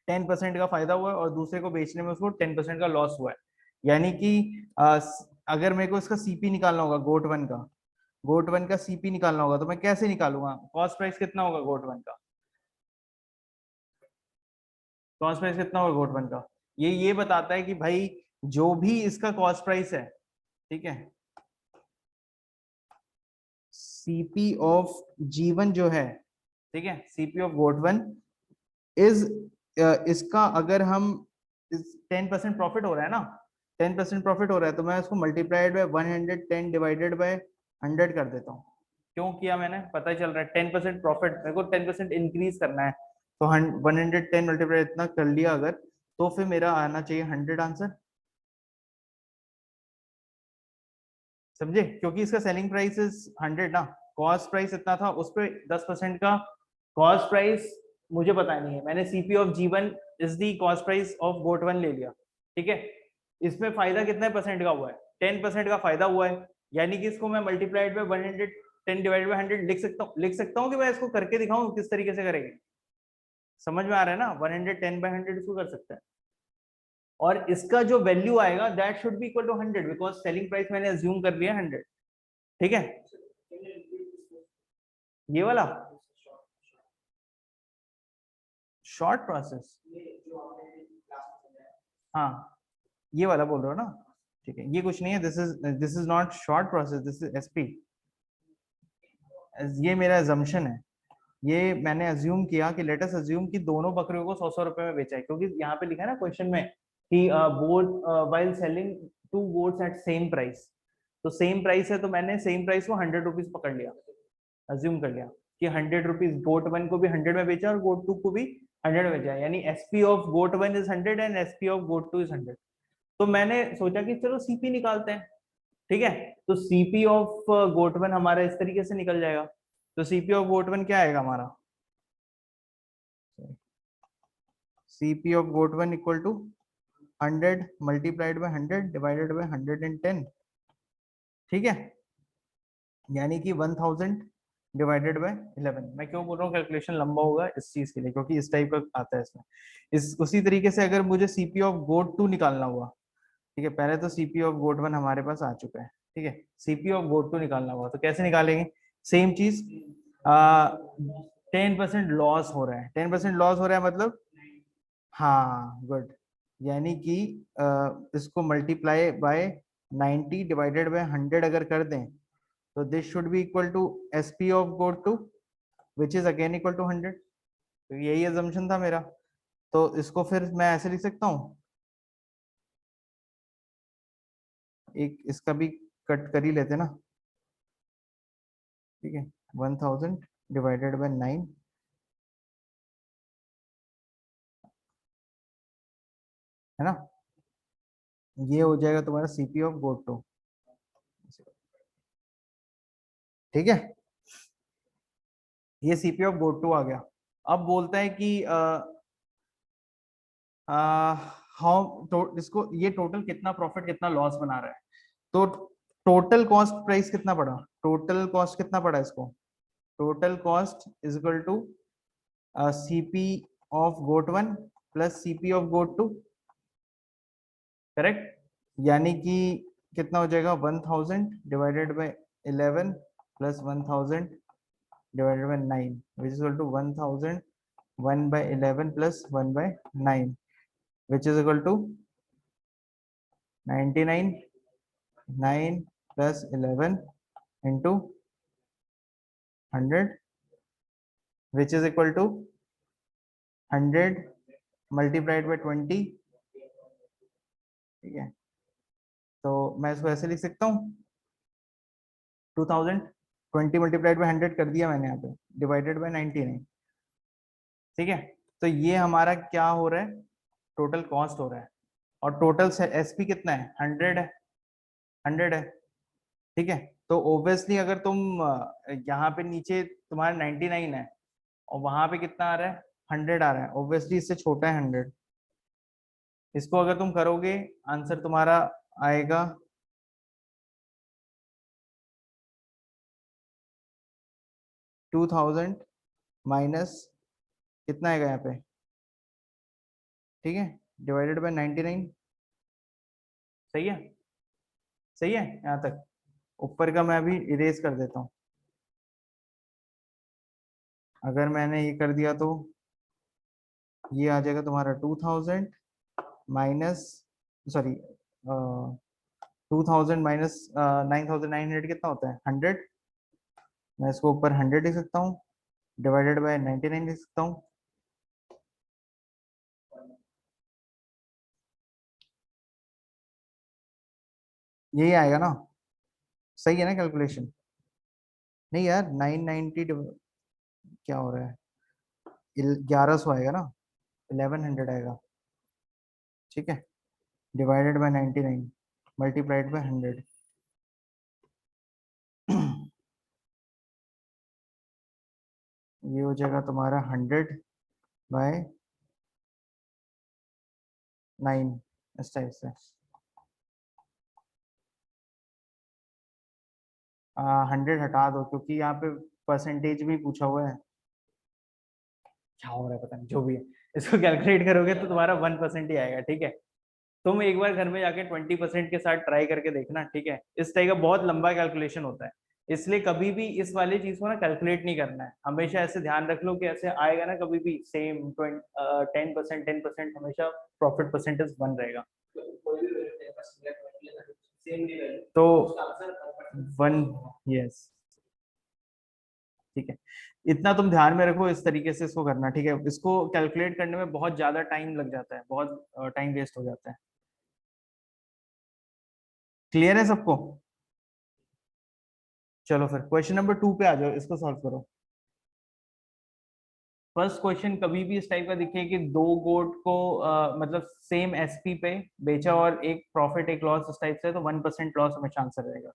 10% का फायदा हुआ है, और दूसरे को बेचने में उसको 10% का लॉस हुआ है। यानी कि अगर मेरे को इसका सीपी निकालना होगा गोट वन का सीपी निकालना होगा, तो मैं कैसे निकालूंगा, कॉस्ट प्राइस कितना होगा गोट वन का, कॉस्ट प्राइस कितना होगा गोट वन का, ये बताता है कि भाई जो भी इसका कॉस्ट प्राइस है, ठीक है, सीपी ऑफ जीवन जो है, ठीक है, CP of goat one is, इसका अगर हम 10% प्रॉफिट हो रहा है ना, 10% प्रॉफिट हो रहा है, तो मैं इसको मल्टीप्लाइड बाय 110 डिवाइडेड बाय 100 कर देता हूँ। क्यों किया मैंने, पता ही चल रहा है 10% प्रॉफिट, मेरे को 10% इंक्रीज करना है, तो 110 मल्टीप्लाई इतना कर लिया अगर, तो फिर मेरा आना चाहिए 100 आंसर, समझे, क्योंकि इसका सेलिंग प्राइस इज 100 ना, कॉस्ट प्राइस इतना था, उस पर 10% का कॉस्ट प्राइस मुझे पता नहीं है, मैंने सीपी ऑफ जीवन is the cost price of goat one ले लिया, ठीक है। इसमें फायदा कितने परसेंट का हुआ है, 10% का फायदा हुआ है, यानी कि इसको मैं मल्टीप्लाइड बाय 110 डिवाइड बाय 100 लिख सकता हूँ कि मैं इसको करके दिखाऊं किस तरीके से करेंगे, समझ में आ रहा है ना, 110 बाय 100 इसको कर सकते हैं। और इसका जो वैल्यू आएगा that should be equal to 100 because selling price मैंने अज्यूम कर लिया 100, ठीक है। ये वाला शॉर्ट प्रोसेस, हाँ ये वाला बोल रहे हो ना, ठीक है, ये कुछ नहीं है, this is not short process, this is SP, ये मेरा अजम्पशन है, ये मैंने अज्यूम किया कि लेट अस अज्यूम कि दोनों बकरियों को 100 रुपए में बेचा है, क्योंकि यहाँ पे लिखा है ना क्वेश्चन में कि both while selling two goats at same price, तो सेम प्राइस है, तो मैंने सेम प्राइस को 100 रुपीज पकड़ लिया, अज्यूम कर लिया कि 100 रुपीज गोट वन को भी 100 में बेचा और गोट टू को भी 100 में बेचा, यानी SP of goat one is 100 and SP of goat two is 100। तो मैंने सोचा कि चलो सीपी निकालते हैं, ठीक है, तो सीपी ऑफ गोट वन हमारा इस तरीके से निकल जाएगा, तो सीपी ऑफ गोट वन क्या आएगा हमारा, CP of goat one equal to 100 multiplied by 100 divided by 110, ठीक है, यानी कि 1000 डिवाइडेड बाय 11। मैं क्यों बोल रहा हूँ कैलकुलेशन लंबा होगा इस चीज के लिए, क्योंकि इस टाइप का आता है इसमें। इस उसी तरीके से अगर मुझे सीपी ऑफ गोट 2 निकालना हुआ, ठीक है, पहले तो सीपी ऑफ गोट 1 हमारे पास आ चुका है, ठीक है, सीपी ऑफ गोट 2 निकालना हुआ तो कैसे निकालेंगे? सेम चीज, 10% लॉस हो रहा है, 10% लॉस हो रहा है मतलब, हाँ गुड, यानी कि इसको मल्टीप्लाई बाय 90 डिवाइडेड बाय 100 अगर कर दें तो this should be equal to SP of goat 2, which is again equal to 100। तो यही अजम्पशन था मेरा, तो इसको फिर मैं ऐसे लिख सकता हूँ, एक इसका भी कट कर ही लेते ना, ठीक है, 1000 डिवाइडेड बाय 9, है ना, ये हो जाएगा तुम्हारा सीपी ऑफ गोट 2, ठीक है, ये सीपी ऑफ गोट 2 आ गया। अब बोलता है कि हाउ तो इसको, ये टोटल कितना प्रॉफिट कितना लॉस बना रहा है, तो टोटल कॉस्ट प्राइस कितना पड़ा, टोटल कॉस्ट कितना पड़ा इसको, total cost is equal to CP of goat 1 plus CP of goat 2, correct, यानी कि कितना हो जाएगा, 1000 divided by 11 plus 1000 divided by 9 which is equal to 1000 1 by 11 plus 1 by 9 which is equal to 99, 9 plus 11 into 100 which is equal to 100 multiplied by 20, ठीक है, तो मैं इसको ऐसे लिख सकता हूँ 2000, 20 मल्टीप्लाइड बाय 100 कर दिया मैंने यहाँ पे, डिवाइडेड बाय 99, ठीक है, तो ये हमारा क्या हो रहा है, टोटल कॉस्ट हो रहा है, और टोटल एसपी कितना है, 100 है, 100 है, ठीक है, तो ओब्वियसली अगर तुम यहाँ पे नीचे तुम्हारा 99 है और वहां पे कितना आ रहा है, 100 आ रहा है, ओब्वियसली इससे छोटा है 100, इसको अगर तुम करोगे आंसर तुम्हारा आएगा 2000 माइनस कितना आएगा यहाँ पे, ठीक है, डिवाइडेड बाय 99, सही है, सही है यहाँ तक, ऊपर का मैं अभी इरेज कर देता हूँ, अगर मैंने ये कर दिया तो ये आ जाएगा तुम्हारा 2000 माइनस, सॉरी 2000 माइनस 9900 कितना होता है, 100, मैं इसको ऊपर 100 लिख सकता हूँ, डिवाइडेड बाय 99 लिख सकता हूँ, यही आएगा ना, सही है ना कैलकुलेशन, नहीं यार 990 क्या हो रहा है, 1100 आएगा ना, 1100 आएगा, ठीक है, डिवाइडेड बाय 99 मल्टीप्लाइड बाय 100, ये हो जाएगा तुम्हारा 100 बाय 9, इस टाइप से, 100 हटा दो क्योंकि यहाँ पे परसेंटेज भी पूछा हुआ है, क्या हो रहा है पता नहीं, जो भी है, इसको कैलकुलेट करोगे तो तुम्हारा 1% ही आएगा, ठीक है, तुम एक बार घर में जाके 20% के साथ ट्राई करके देखना, ठीक है, इस टाइप का बहुत लंबा कैलकुलेशन होता है, इसलिए कभी भी इस वाली चीज को ना कैलकुलेट नहीं करना है, हमेशा ऐसे ध्यान रख लो कि ऐसे आएगा ना कभी भी सेम 10% हमेशा प्रॉफिट परसेंटेज बन रहेगा, तो 1, यस, ठीक है, इतना तुम ध्यान में रखो, इस तरीके से इसको करना, ठीक है, इसको कैलकुलेट करने में बहुत ज्यादा टाइम लग जाता है, बहुत टाइम वेस्ट हो जाता है, क्लियर है सबको? चलो फिर क्वेश्चन नंबर 2 पे आ जाओ, इसको सॉल्व करो। फर्स्ट क्वेश्चन कभी भी इस टाइप का दिखे कि दो गोट को मतलब सेम एसपी पे बेचा और एक प्रॉफिट एक लॉस इस टाइप से, तो 1% लॉस हमेशा आंसर रहेगा।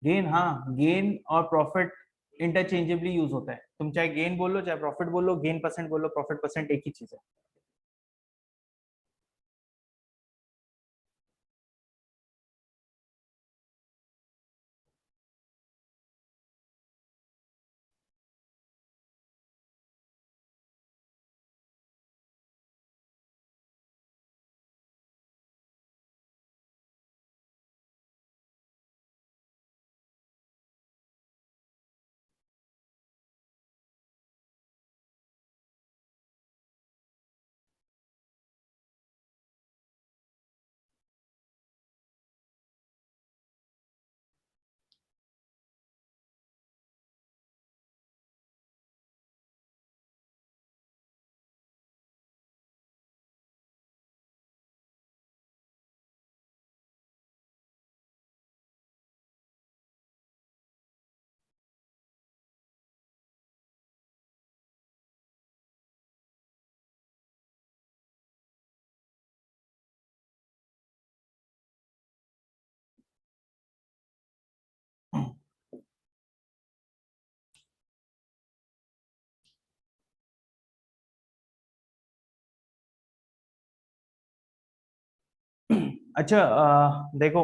गेन, हाँ, गेन और प्रॉफिट इंटरचेंजेबली यूज होता है। तुम चाहे गेन बोलो चाहे प्रॉफिट बोलो, गेन परसेंट बोलो प्रॉफिट परसेंट एक ही चीज है। अच्छा, देखो,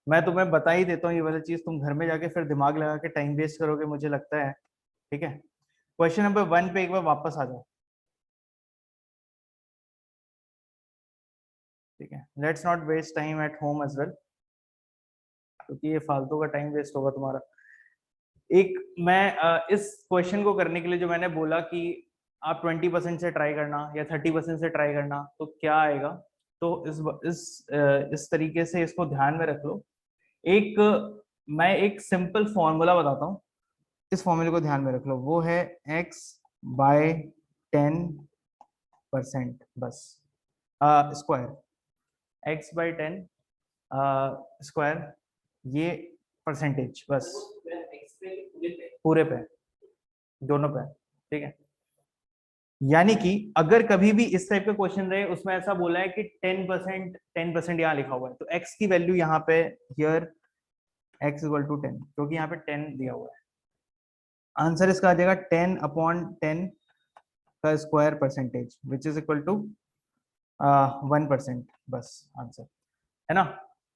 मैं तुम्हें बता ही देता हूँ ये वाली चीज, तुम घर में जाके फिर दिमाग लगा के टाइम वेस्ट करोगे मुझे लगता है। ठीक है, क्वेश्चन नंबर 1 पे एक बार वापस आ जाओ। ठीक है, let's not waste time at home as well, क्योंकि ये फालतू का टाइम वेस्ट होगा तुम्हारा। एक मैं इस क्वेश्चन को करने के लिए जो मैंने बोला कि आप 20% से ट्राई करना या 30% से ट्राई करना तो क्या आएगा, तो इस तरीके से इसको ध्यान में रख लो। एक मैं एक सिंपल फॉर्मूला बताता हूँ, इस फॉर्मूले को ध्यान में रख लो, वो है x/10%, बस स्क्वायर, x/10 स्क्वायर, ये परसेंटेज, बस पूरे पे, दोनों पे। ठीक है, यानी कि अगर कभी भी इस टाइप का क्वेश्चन रहे उसमें ऐसा बोला है कि 10% यहाँ लिखा हुआ है, तो x की वैल्यू यहाँ पे हियर x = 10, क्योंकि यहाँ पे 10 दिया हुआ है। आंसर इसका आ जाएगा 10/10 का square percentage, which is equal to 1%, बस आंसर है ना।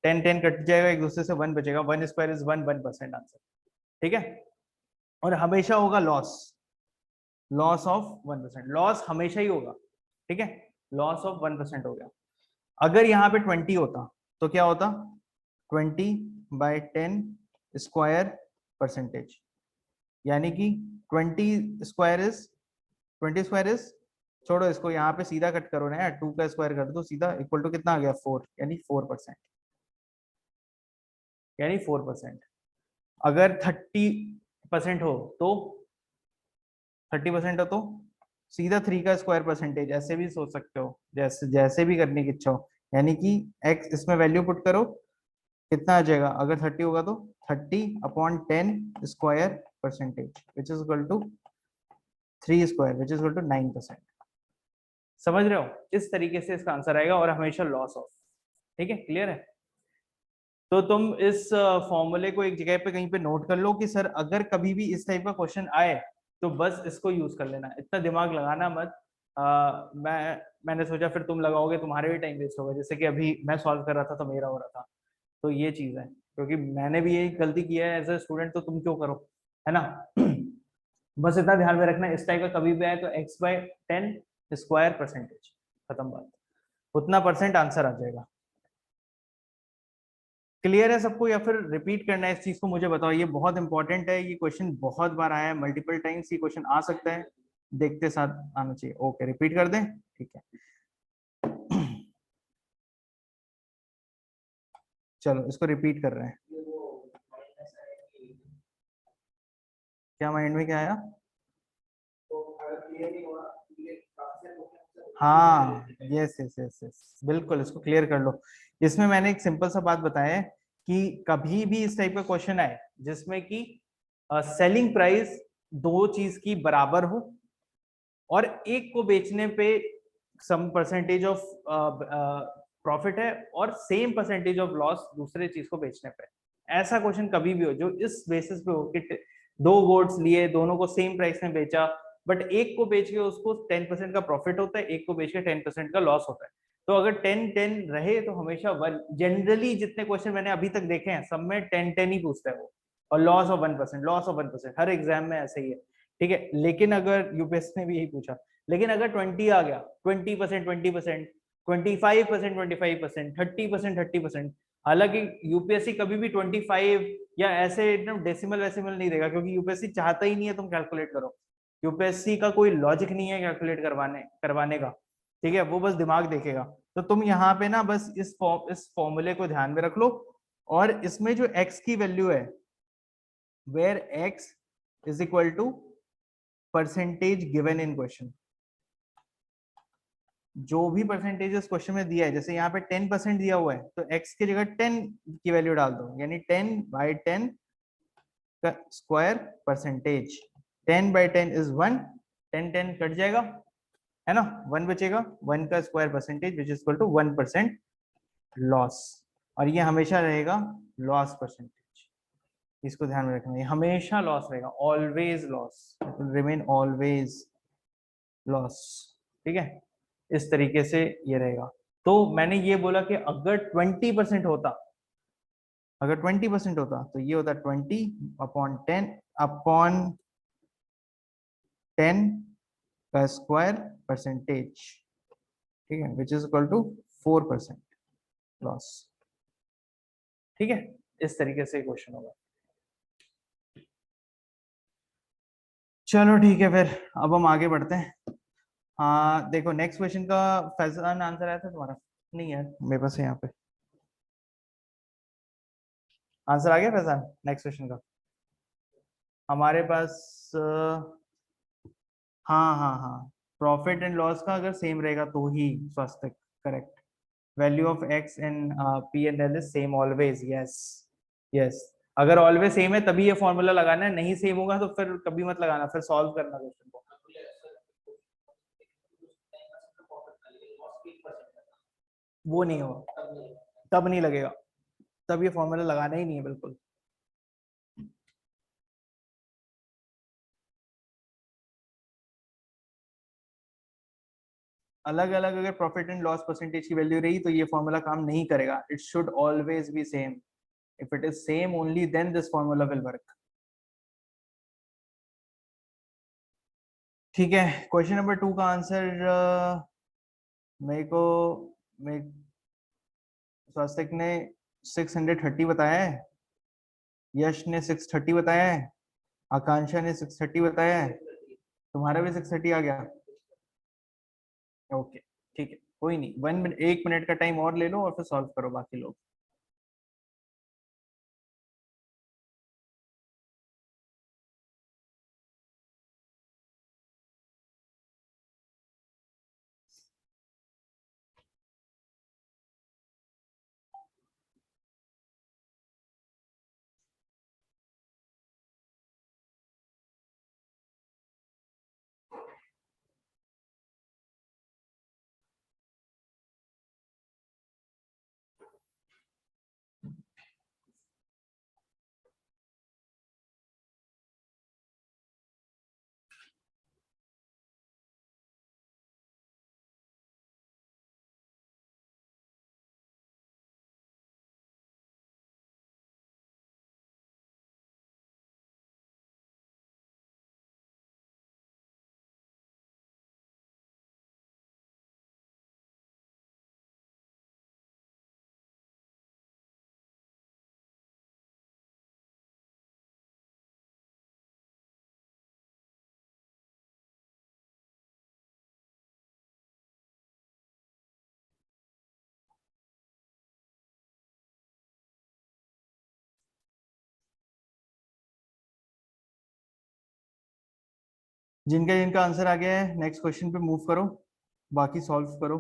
10 कट जाएगा एक दूसरे से, 1 बचेगा, 1 स्क्वायर इज 1% आंसर। ठीक है, और हमेशा होगा लॉस, लॉस ऑफ 1%, लॉस हमेशा ही होगा। ठीक है, लॉस ऑफ 1% हो गया। अगर यहाँ पे 20 होता तो क्या होता, 20/10 स्क्वायर परसेंटेज, यानी कि 20 स्क्वायर इज छोड़ो इसको, यहाँ पे सीधा कट करो ना यार, 2 का स्क्वायर कर दो सीधा, इक्वल टू कितना आ गया 4, यानी 4%, यानी 4%। अगर 30% हो तो 30% हो तो सीधा 3 का स्क्वायर परसेंटेज, ऐसे भी सोच सकते हो, जैसे जैसे भी करने की इच्छा हो, यानी कि x इसमें वैल्यू पुट करो, कितना आ जाएगा, अगर 30 होगा तो 30/10 square percentage, which is equal to 3 square, which is equal to 9%। समझ रहे हो, इस तरीके से इसका आंसर आएगा, और हमेशा लॉस ऑफ। ठीक है, क्लियर है। तो तुम इस फॉर्मूले को एक जगह पे कहीं पे नोट कर लो कि सर अगर कभी भी इस टाइप का क्वेश्चन आए तो बस इसको यूज कर लेना, इतना दिमाग लगाना मत। मैंने सोचा फिर तुम लगाओगे, तुम्हारे भी टाइम वेस्ट होगा, जैसे कि अभी मैं सॉल्व कर रहा था तो मेरा हो रहा था। तो ये चीज है, क्योंकि मैंने भी यही गलती किया है एज ए स्टूडेंट, तो तुम क्यों करो, है ना। बस इतना ध्यान में रखना, इस टाइप का कभी भी आए तो x/10 स्क्वायर परसेंटेज, खत्म बात, उतना परसेंट आंसर आ जाएगा। क्लियर है सबको, या फिर रिपीट करना है इस चीज को, मुझे बताओ, ये बहुत इंपॉर्टेंट है, ये क्वेश्चन बहुत बार आया है, मल्टीपल टाइम्स ये क्वेश्चन आ सकता है, देखते साथ आना चाहिए। ओके, रिपीट कर दें, ठीक है। चलो इसको रिपीट कर रहे हैं। क्या माइंड में क्या आया? हाँ, यस यस यस यस, बिल्कुल, इसको क्लियर कर लो। इसमें मैंने एक सिंपल सा बात बताया है कि कभी भी इस टाइप का क्वेश्चन आए जिसमें कि सेलिंग प्राइस दो चीज की बराबर हो और एक को बेचने पे सम परसेंटेज ऑफ प्रॉफिट है और सेम परसेंटेज ऑफ लॉस दूसरे चीज को बेचने पे। ऐसा क्वेश्चन कभी भी हो जो इस बेसिस पे हो कि दो गोड्स लिए, दोनों को सेम प्राइस में बेचा, बट एक को बेच के उसको 10% का प्रॉफिट होता है, एक को बेच के 10% का लॉस होता है। तो अगर 10-10 रहे तो हमेशा 1, जनरली जितने क्वेश्चन मैंने अभी तक देखे हैं सब में 10-10 ही पूछता है वो, और loss of 1%, loss of 1%, her exam में ऐसे ही है। ठीक है, लेकिन अगर यूपीएससी ने भी यही पूछा, लेकिन अगर 20 आ गया, 20%, 20%, 25%, 25%, 30%, 30%, हालांकि यूपीएससी कभी भी 25 या ऐसे एकदम डेसिमल वेसिमल नहीं देगा, क्योंकि यूपीएससी चाहता ही नहीं है तुम कैलकुलेट करो। यूपीएससी का कोई लॉजिक नहीं है कैलकुलेट करवाने करवाने का। ठीक है, वो बस दिमाग देखेगा। तो तुम यहाँ पे ना बस इस फॉर्मूले को ध्यान में रख लो, और इसमें जो x की वैल्यू है, where x is equal to percentage given in question, जो भी परसेंटेज इस क्वेश्चन में दिया है, जैसे यहाँ पे 10% दिया हुआ है तो x की जगह 10 की वैल्यू डाल दो, यानी 10/10 का स्क्वायर परसेंटेज। 10/10 इज 1, 10 कट जाएगा, है ना, 1 बचेगा, 1 का square percentage which is equal to 1% loss. और ये हमेशा रहेगा लॉस परसेंटेज, इसको ध्यान में रखना, ये हमेशा लॉस रहेगा, always loss, remain always loss. ठीक है, इस तरीके से ये रहेगा। तो मैंने ये बोला कि अगर 20% होता, अगर 20% होता तो ये होता 20/10 का स्क्वायर परसेंटेज, ठीक है, which is equal to 4% loss. ठीक है, इस तरीके से क्वेश्चन होगा। चलो ठीक है, फिर अब हम आगे बढ़ते हैं। हाँ देखो, नेक्स्ट क्वेश्चन का फैजान आंसर आया था तुम्हारा? नहीं है मेरे पास है यहाँ पे, आंसर आ गया फैजान नेक्स्ट क्वेश्चन का हमारे पास? हाँ हाँ हाँ, प्रॉफिट एंड लॉस का अगर सेम रहेगा तो ही स्वास्थ्य, correct. Value of x in P and L is same always, yes yes. अगर ऑलवेज सेम है तभी ये फॉर्मूला लगाना है, नहीं सेम होगा तो फिर कभी मत लगाना, फिर सॉल्व करना क्वेश्चन को। वो नहीं होगा, तब नहीं लगेगा, तब ये फॉर्मूला लगाना ही नहीं है बिल्कुल। अलग अलग अगर प्रॉफिट एंड लॉस परसेंटेज की वैल्यू रही तो ये फॉर्मूला काम नहीं करेगा, it should always be same. If it is same only then this formula will work. ठीक है, क्वेश्चन नंबर 2 का आंसर मेरे को, मेरे स्वास्तिक ने 630 बताया है, यश ने 630 बताया है, आकांक्षा ने 630 बताया है, तुम्हारा भी 630 आ गया। ओके ठीक है, कोई नहीं, 1 मिनट, 1 मिनट का टाइम और ले लो और फिर सॉल्व करो बाकी लोग। जिनका जिनका आंसर आ गया है नेक्स्ट क्वेश्चन पे मूव करो, बाकी सॉल्व करो।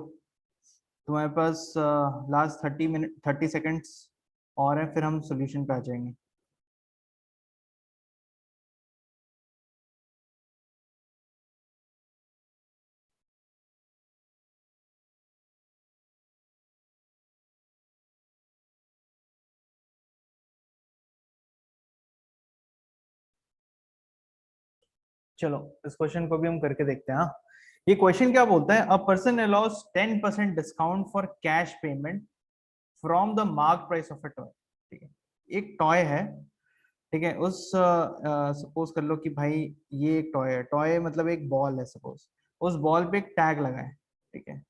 तुम्हारे पास लास्ट 30 मिनट 30 सेकेंड्स और है, फिर हम सोल्यूशन पे आ जाएंगे। चलो इस क्वेश्चन को भी हम करके देखते हैं। हाँ, ये क्वेश्चन क्या बोलता है, a person allows 10% discount for cash payment from the mark price of a toy. ठीक है, एक टॉय है, ठीक है, उस सपोज कर लो कि भाई ये एक टॉय है, टॉय मतलब एक बॉल है सपोज, उस बॉल पे एक टैग लगा है, ठीक है,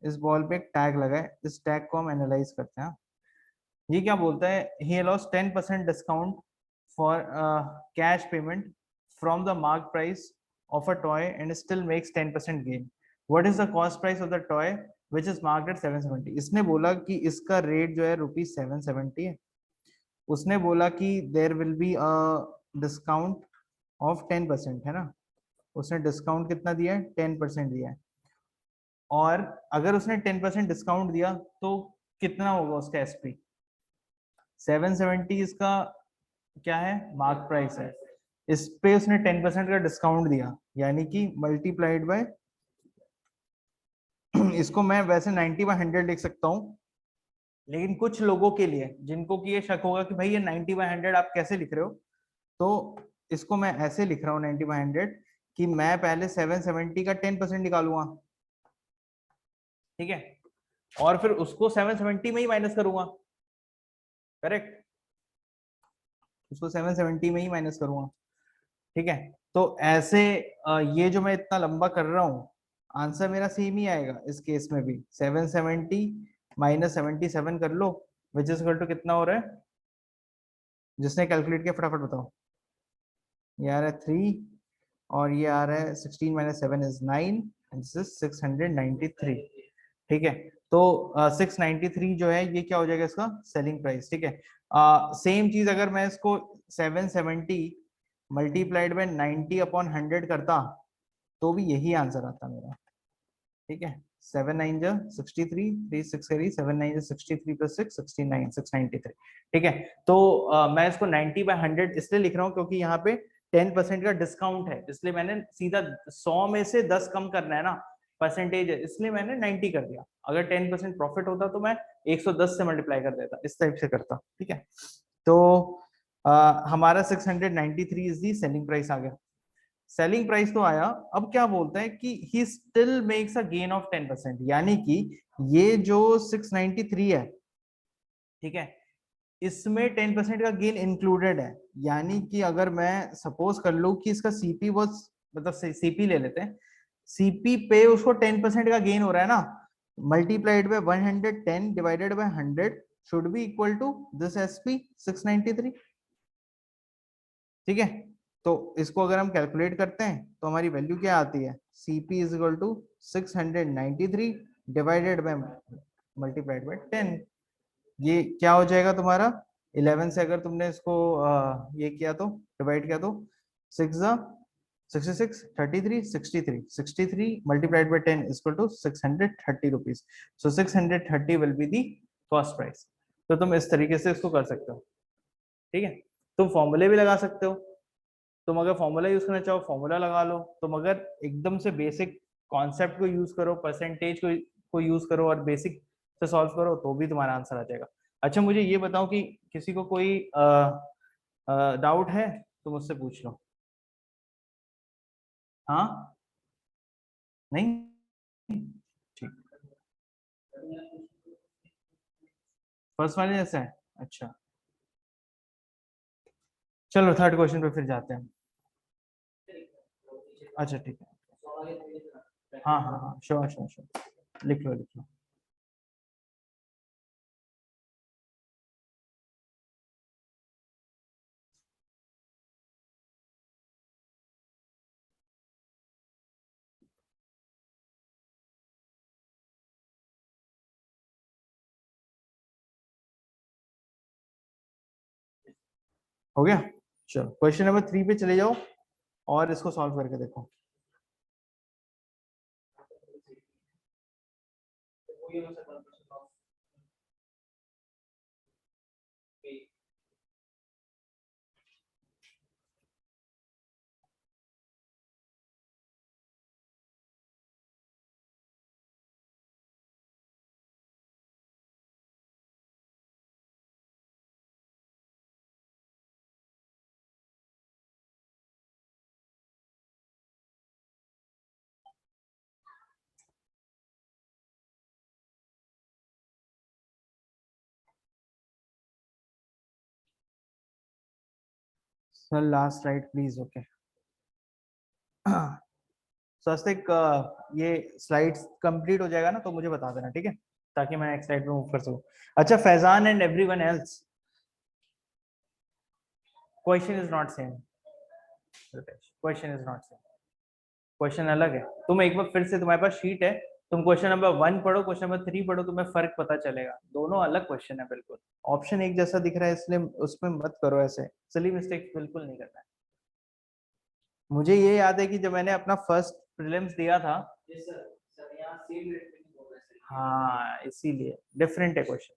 इस बॉल पे एक टैग लगा है, इस टैग को हम एनालाइज करते हैं। ये क्या बोलता है, he allows 10% discount for cash payment from the mark price of a toy and still makes 10% gain. What is the cost price of the toy which is marked at 770। इसने बोला कि इसका रेट जो है ₹770 है। उसने बोला कि there will be a discount of 10%, है ना, उसने डिस्काउंट कितना दिया है, 10% दिया है। और अगर उसने 10% डिस्काउंट दिया तो कितना होगा उसका एसपी, 770 इसका क्या है, मार्क प्राइस है, इस पे उसने 10% का डिस्काउंट दिया, यानी कि मल्टीप्लाइड बाय इसको मैं वैसे 90/100 लिख सकता हूँ, लेकिन कुछ लोगों के लिए जिनको कि ये शक होगा कि भाई ये 90/100 आप कैसे लिख रहे हो, तो इसको मैं ऐसे लिख रहा हूँ 90/100 कि मैं पहले 770 का 10% निकालूंगा, ठीक है, और फिर उसको 770 में ही माइनस करूंगा, करेक्ट, उसको 770 में ही माइनस करूंगा, ठीक है। तो ऐसे ये जो मैं इतना लंबा कर रहा हूँ, आंसर मेरा सेम ही आएगा इस केस में भी, 770 माइनस 77 कर लो, विच इज इक्वल टू कितना हो रहा है, जिसने कैलकुलेट किया फटाफट बताओ। ये आ रहा है 3 और ये आ रहा है 16 minus 7 is 9 and this is 693, ठीक है। तो 693 जो है ये क्या हो जाएगा इसका सेलिंग प्राइस, ठीक है। सेम चीज अगर मैं इसको 770 मल्टीप्लाइड बाय 90/100 करता तो भी यही आंसर आता मेरा, ठीक है। 7 9 जा 63, 3 6 करी, 7 9 जा 63 प्लस 6 69 693, ठीक है। तो मैं इसको 90/100 इसलिए लिख रहा हूँ क्योंकि यहाँ पे 10% का डिस्काउंट है, इसलिए मैंने सीधा 100 में से 10 कम करना है ना, परसेंटेज है, इसलिए मैंने 90 कर दिया। अगर 10% प्रॉफिट होता तो मैं 110 से मल्टीप्लाई कर देता, इस टाइप से करता, ठीक है। तो हमारा 693 इज दी सेलिंग प्राइस आ गया। सेलिंग प्राइस तो आया, अब क्या बोलता है कि he still makes a gain of 10%, यानी कि ये जो 693 है, ठीक है, इसमें 10% का गेन इंक्लूडेड है, यानी कि अगर मैं सपोज कर लूं कि इसका सीपी वॉज, मतलब सीपी ले लेते हैं, सीपी पे उसको 10% का गेन हो रहा है ना, multiplied by 110 divided by 100 should be equal to this SP 693, ठीक है। तो इसको अगर हम कैलकुलेट करते हैं तो हमारी वैल्यू क्या आती है, CP is equal to 693 divided by multiplied by 10, ये क्या हो जाएगा तुम्हारा, 11 से अगर तुमने इसको ये किया तो डिवाइड किया तो 6 66 33 63 63 multiplied by 10 equal to 630 rupees. So 630 will be the cost price. तो तुम इस तरीके से इसको कर सकते हो, ठीक है। तुम फॉर्मूले भी लगा सकते हो, तुम अगर फॉर्मूला यूज करना चाहो फॉर्मूला लगा लो, तुम अगर एकदम से बेसिक कॉन्सेप्ट को यूज करो, परसेंटेज को यूज करो और बेसिक से सॉल्व करो तो भी तुम्हारा आंसर आ जाएगा। अच्छा मुझे ये बताओ कि किसी को कोई डाउट है तो मुझसे पूछ लो। हाँ, नहीं, ठीक, फर्स्ट वाले जैसा है, अच्छा, चलो थर्ड क्वेश्चन पे फिर जाते हैं। अच्छा ठीक है, हाँ हाँ हाँ, श्योर श्योर श्योर, लिख लो लिख लो। हो गया, चलो क्वेश्चन नंबर 3 पे चले जाओ और इसको सॉल्व करके देखो। Sir last slide please. Okay. Swastik, ये स्लाइड्स कंप्लीट हो जाएगा ना तो मुझे बता देना, ठीक है, ताकि मैं नेक्स्ट स्लाइड पे मूव कर सकूं. अच्छा, Faizan and everyone else, question is not same. Question is not same. Question अलग है. तुम एक बार फिर से, तुम्हारे पास शीट है, तुम क्वेश्चन नंबर 1 पढ़ो, क्वेश्चन नंबर 3 पढ़ो, तुम्हें फर्क पता चलेगा. दोनों अलग क्वेश्चन है बिल्कुल. ऑप्शन एक जैसा दिख रहा है इसलिए उसमें मत करो ऐसे, सिली मिस्टेक बिल्कुल नहीं करना है. मुझे ये याद है कि जब मैंने अपना फर्स्ट प्रीलिम्स दिया था, हाँ इसीलिए डिफरेंट है क्वेश्चन.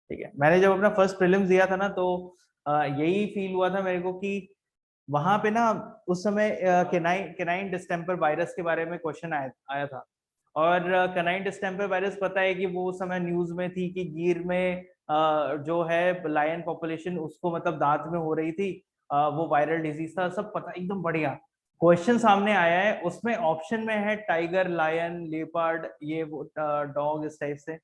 ठीक है, मैंने जब अपना फर्स्ट प्रीलिम्स दिया था ना तो यही फील हुआ था मेरे को कि वहां पे ना उस समय केनाइन डिस्टेम्पर वायरस के बारे में क्वेश्चन आया था. और केनाइन डिस्टेम्पर वायरस पता है कि वो उस समय न्यूज में थी कि गिर में जो है लायन पॉपुलेशन उसको मतलब दांत में हो रही थी. वो वायरल डिजीज था, सब पता, एकदम बढ़िया क्वेश्चन सामने आया है. उसमें ऑप्शन में है टाइगर, लायन, लेपर्ड, ये वो डॉग, इस टाइप से.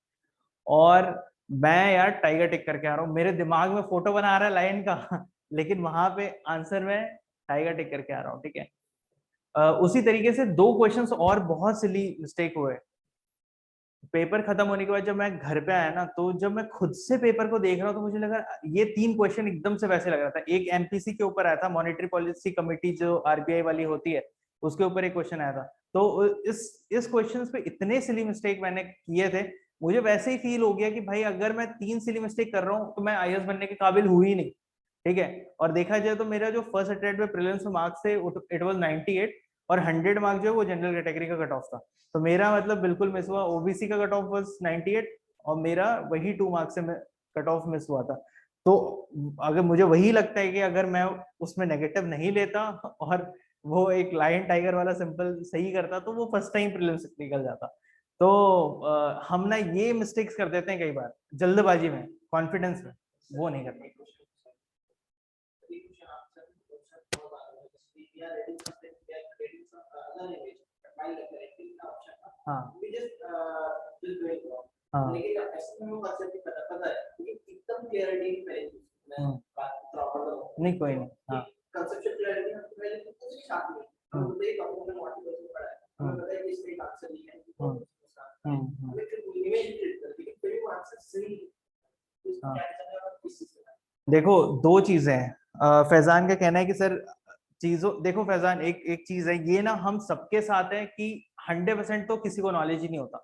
और मैं यार टाइगर टिक करके आ रहा हूँ, मेरे दिमाग में फोटो बना आ रहा है लायन का लेकिन वहां पे आंसर में टाइगर टिक करके आ रहा हूँ. ठीक है. उसी तरीके से 2 क्वेश्चंस और बहुत सिली मिस्टेक हुए. पेपर खत्म होने के बाद जब मैं घर पे आया ना, तो जब मैं खुद से पेपर को देख रहा हूँ तो मुझे लगा ये 3 क्वेश्चन एकदम से वैसे लग रहा था. एक एमपीसी के ऊपर आया था, मॉनेटरी पॉलिसी कमेटी जो आरबीआई वाली होती है, उसके ऊपर एक क्वेश्चन आया था. तो इस क्वेश्चन पे इतने सिली मिस्टेक मैंने किए थे, मुझे वैसे ही फील हो गया कि भाई अगर मैं 3 सिली मिस्टेक कर रहा हूँ तो मैं आईएएस बनने के काबिल हुई ही नहीं. ठीक है. और देखा जाए तो मेरा जो फर्स्ट अटेम्प्ट में प्रीलिम्स में मार्क्स थे इट वाज 98, और 100 मार्क्स जो है वो जनरल कैटेगरी का कट ऑफ था. तो मेरा मतलब बिल्कुल मिस हुआ. ओबीसी का कट ऑफ वाज 98 और मेरा वही 2 मार्क्स से कट ऑफ मिस हुआ था. तो अगर मुझे वही लगता है कि अगर मैं उसमें नेगेटिव नहीं लेता और वो एक लायन टाइगर वाला सिंपल सही करता तो वो फर्स्ट टाइम प्रीलिम्स निकल जाता. तो हम ना ये मिस्टेक्स कर देते हैं कई बार जल्दबाजी में, कॉन्फिडेंस में, वो नहीं करते. हाँ हाँ. नहीं कोई नहीं. हाँ. देखो 2 चीजें हैं. फैजान का कहना है कि सर चीजों, देखो फैजान, एक एक चीज है ये ना, हम सबके साथ है कि 100% तो किसी को नॉलेज ही नहीं होता.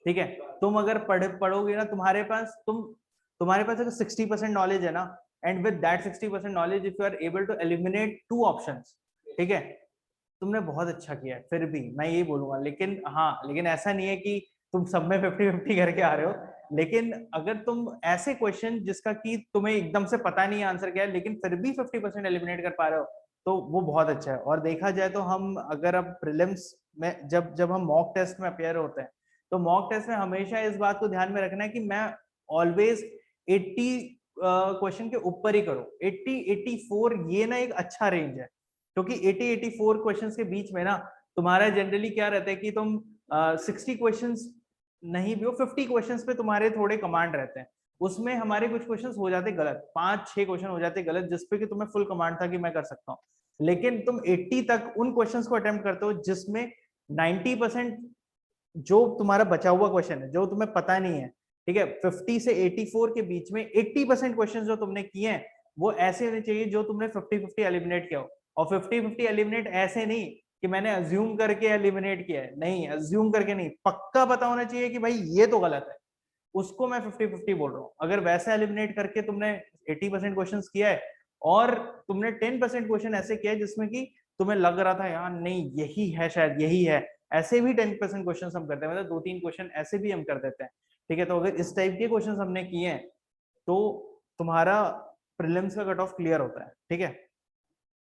ठीक है. तुम अगर पढ़ोगे ना, तुम्हारे पास अगर 60% नॉलेज है ना, and with that 60% knowledge if you are able to eliminate 2 options, ठीक है, तुमने बहुत अच्छा किया है. फिर भी मैं यही बोलूंगा, लेकिन हाँ, लेकिन ऐसा नहीं है कि तुम सब में 50-50 करके आ रहे हो. लेकिन अगर तुम ऐसे क्वेश्चन जिसका कि तुम्हें एकदम से पता नहीं है आंसर क्या है, लेकिन फिर भी 50% एलिमिनेट कर पा रहे हो, तो वो बहुत अच्छा है. और देखा जाए तो हम अगर अब प्रीलिम्स में जब जब हम मॉक टेस्ट में अपेयर होते हैं, तो मॉक टेस्ट में हमेशा इस बात को ध्यान में रखना है कि मैं ऑलवेज 80 क्वेश्चन के ऊपर ही करूं. 80-84 ये ना एक अच्छा रेंज है, क्योंकि 80-84 क्वेश्चंस के बीच में ना तुम्हारा जनरली क्या रहता है कि तुम 60 क्वेश्चंस नहीं भी हो, 50 क्वेश्चंस पे तुम्हारे थोड़े कमांड रहते हैं. उसमें हमारे कुछ क्वेश्चंस हो जाते गलत, 5-6 क्वेश्चन हो जाते गलत, जिसपे कि तुम्हें फुल कमांड था कि मैं कर सकता हूँ. लेकिन तुम 80 तक उन क्वेश्चंस को अटेम्प्ट करते हो जिसमें 90% जो तुम्हारा बचा हुआ क्वेश्चन है, जो तुम्हें पता नहीं है. ठीक है. 50 से 84 के बीच में 80% क्वेश्चन जो तुमने किए हैं वो ऐसे होने चाहिए जो तुमने 50-50 एलिमिनेट किया हो. और 50-50 एलिमिनेट ऐसे नहीं कि मैंने अज्यूम करके एलिमिनेट किया है, नहीं, अज्यूम करके नहीं, पक्का पता होना चाहिए कि भाई ये तो गलत है, उसको मैं 50-50 बोल रहा हूँ. अगर वैसा एलिमिनेट करके तुमने 80% क्वेश्चंस किया है और तुमने 10% क्वेश्चन ऐसे किया है जिसमें कि तुम्हें लग रहा था यार नहीं यही है, शायद यही है, ऐसे भी 10% क्वेश्चन हम करते हैं, मतलब 2-3 क्वेश्चन ऐसे भी हम कर देते हैं. ठीक है. तो अगर इस टाइप के क्वेश्चन हमने किए हैं तो तुम्हारा प्रीलिम्स का कट ऑफ क्लियर होता है. ठीक है.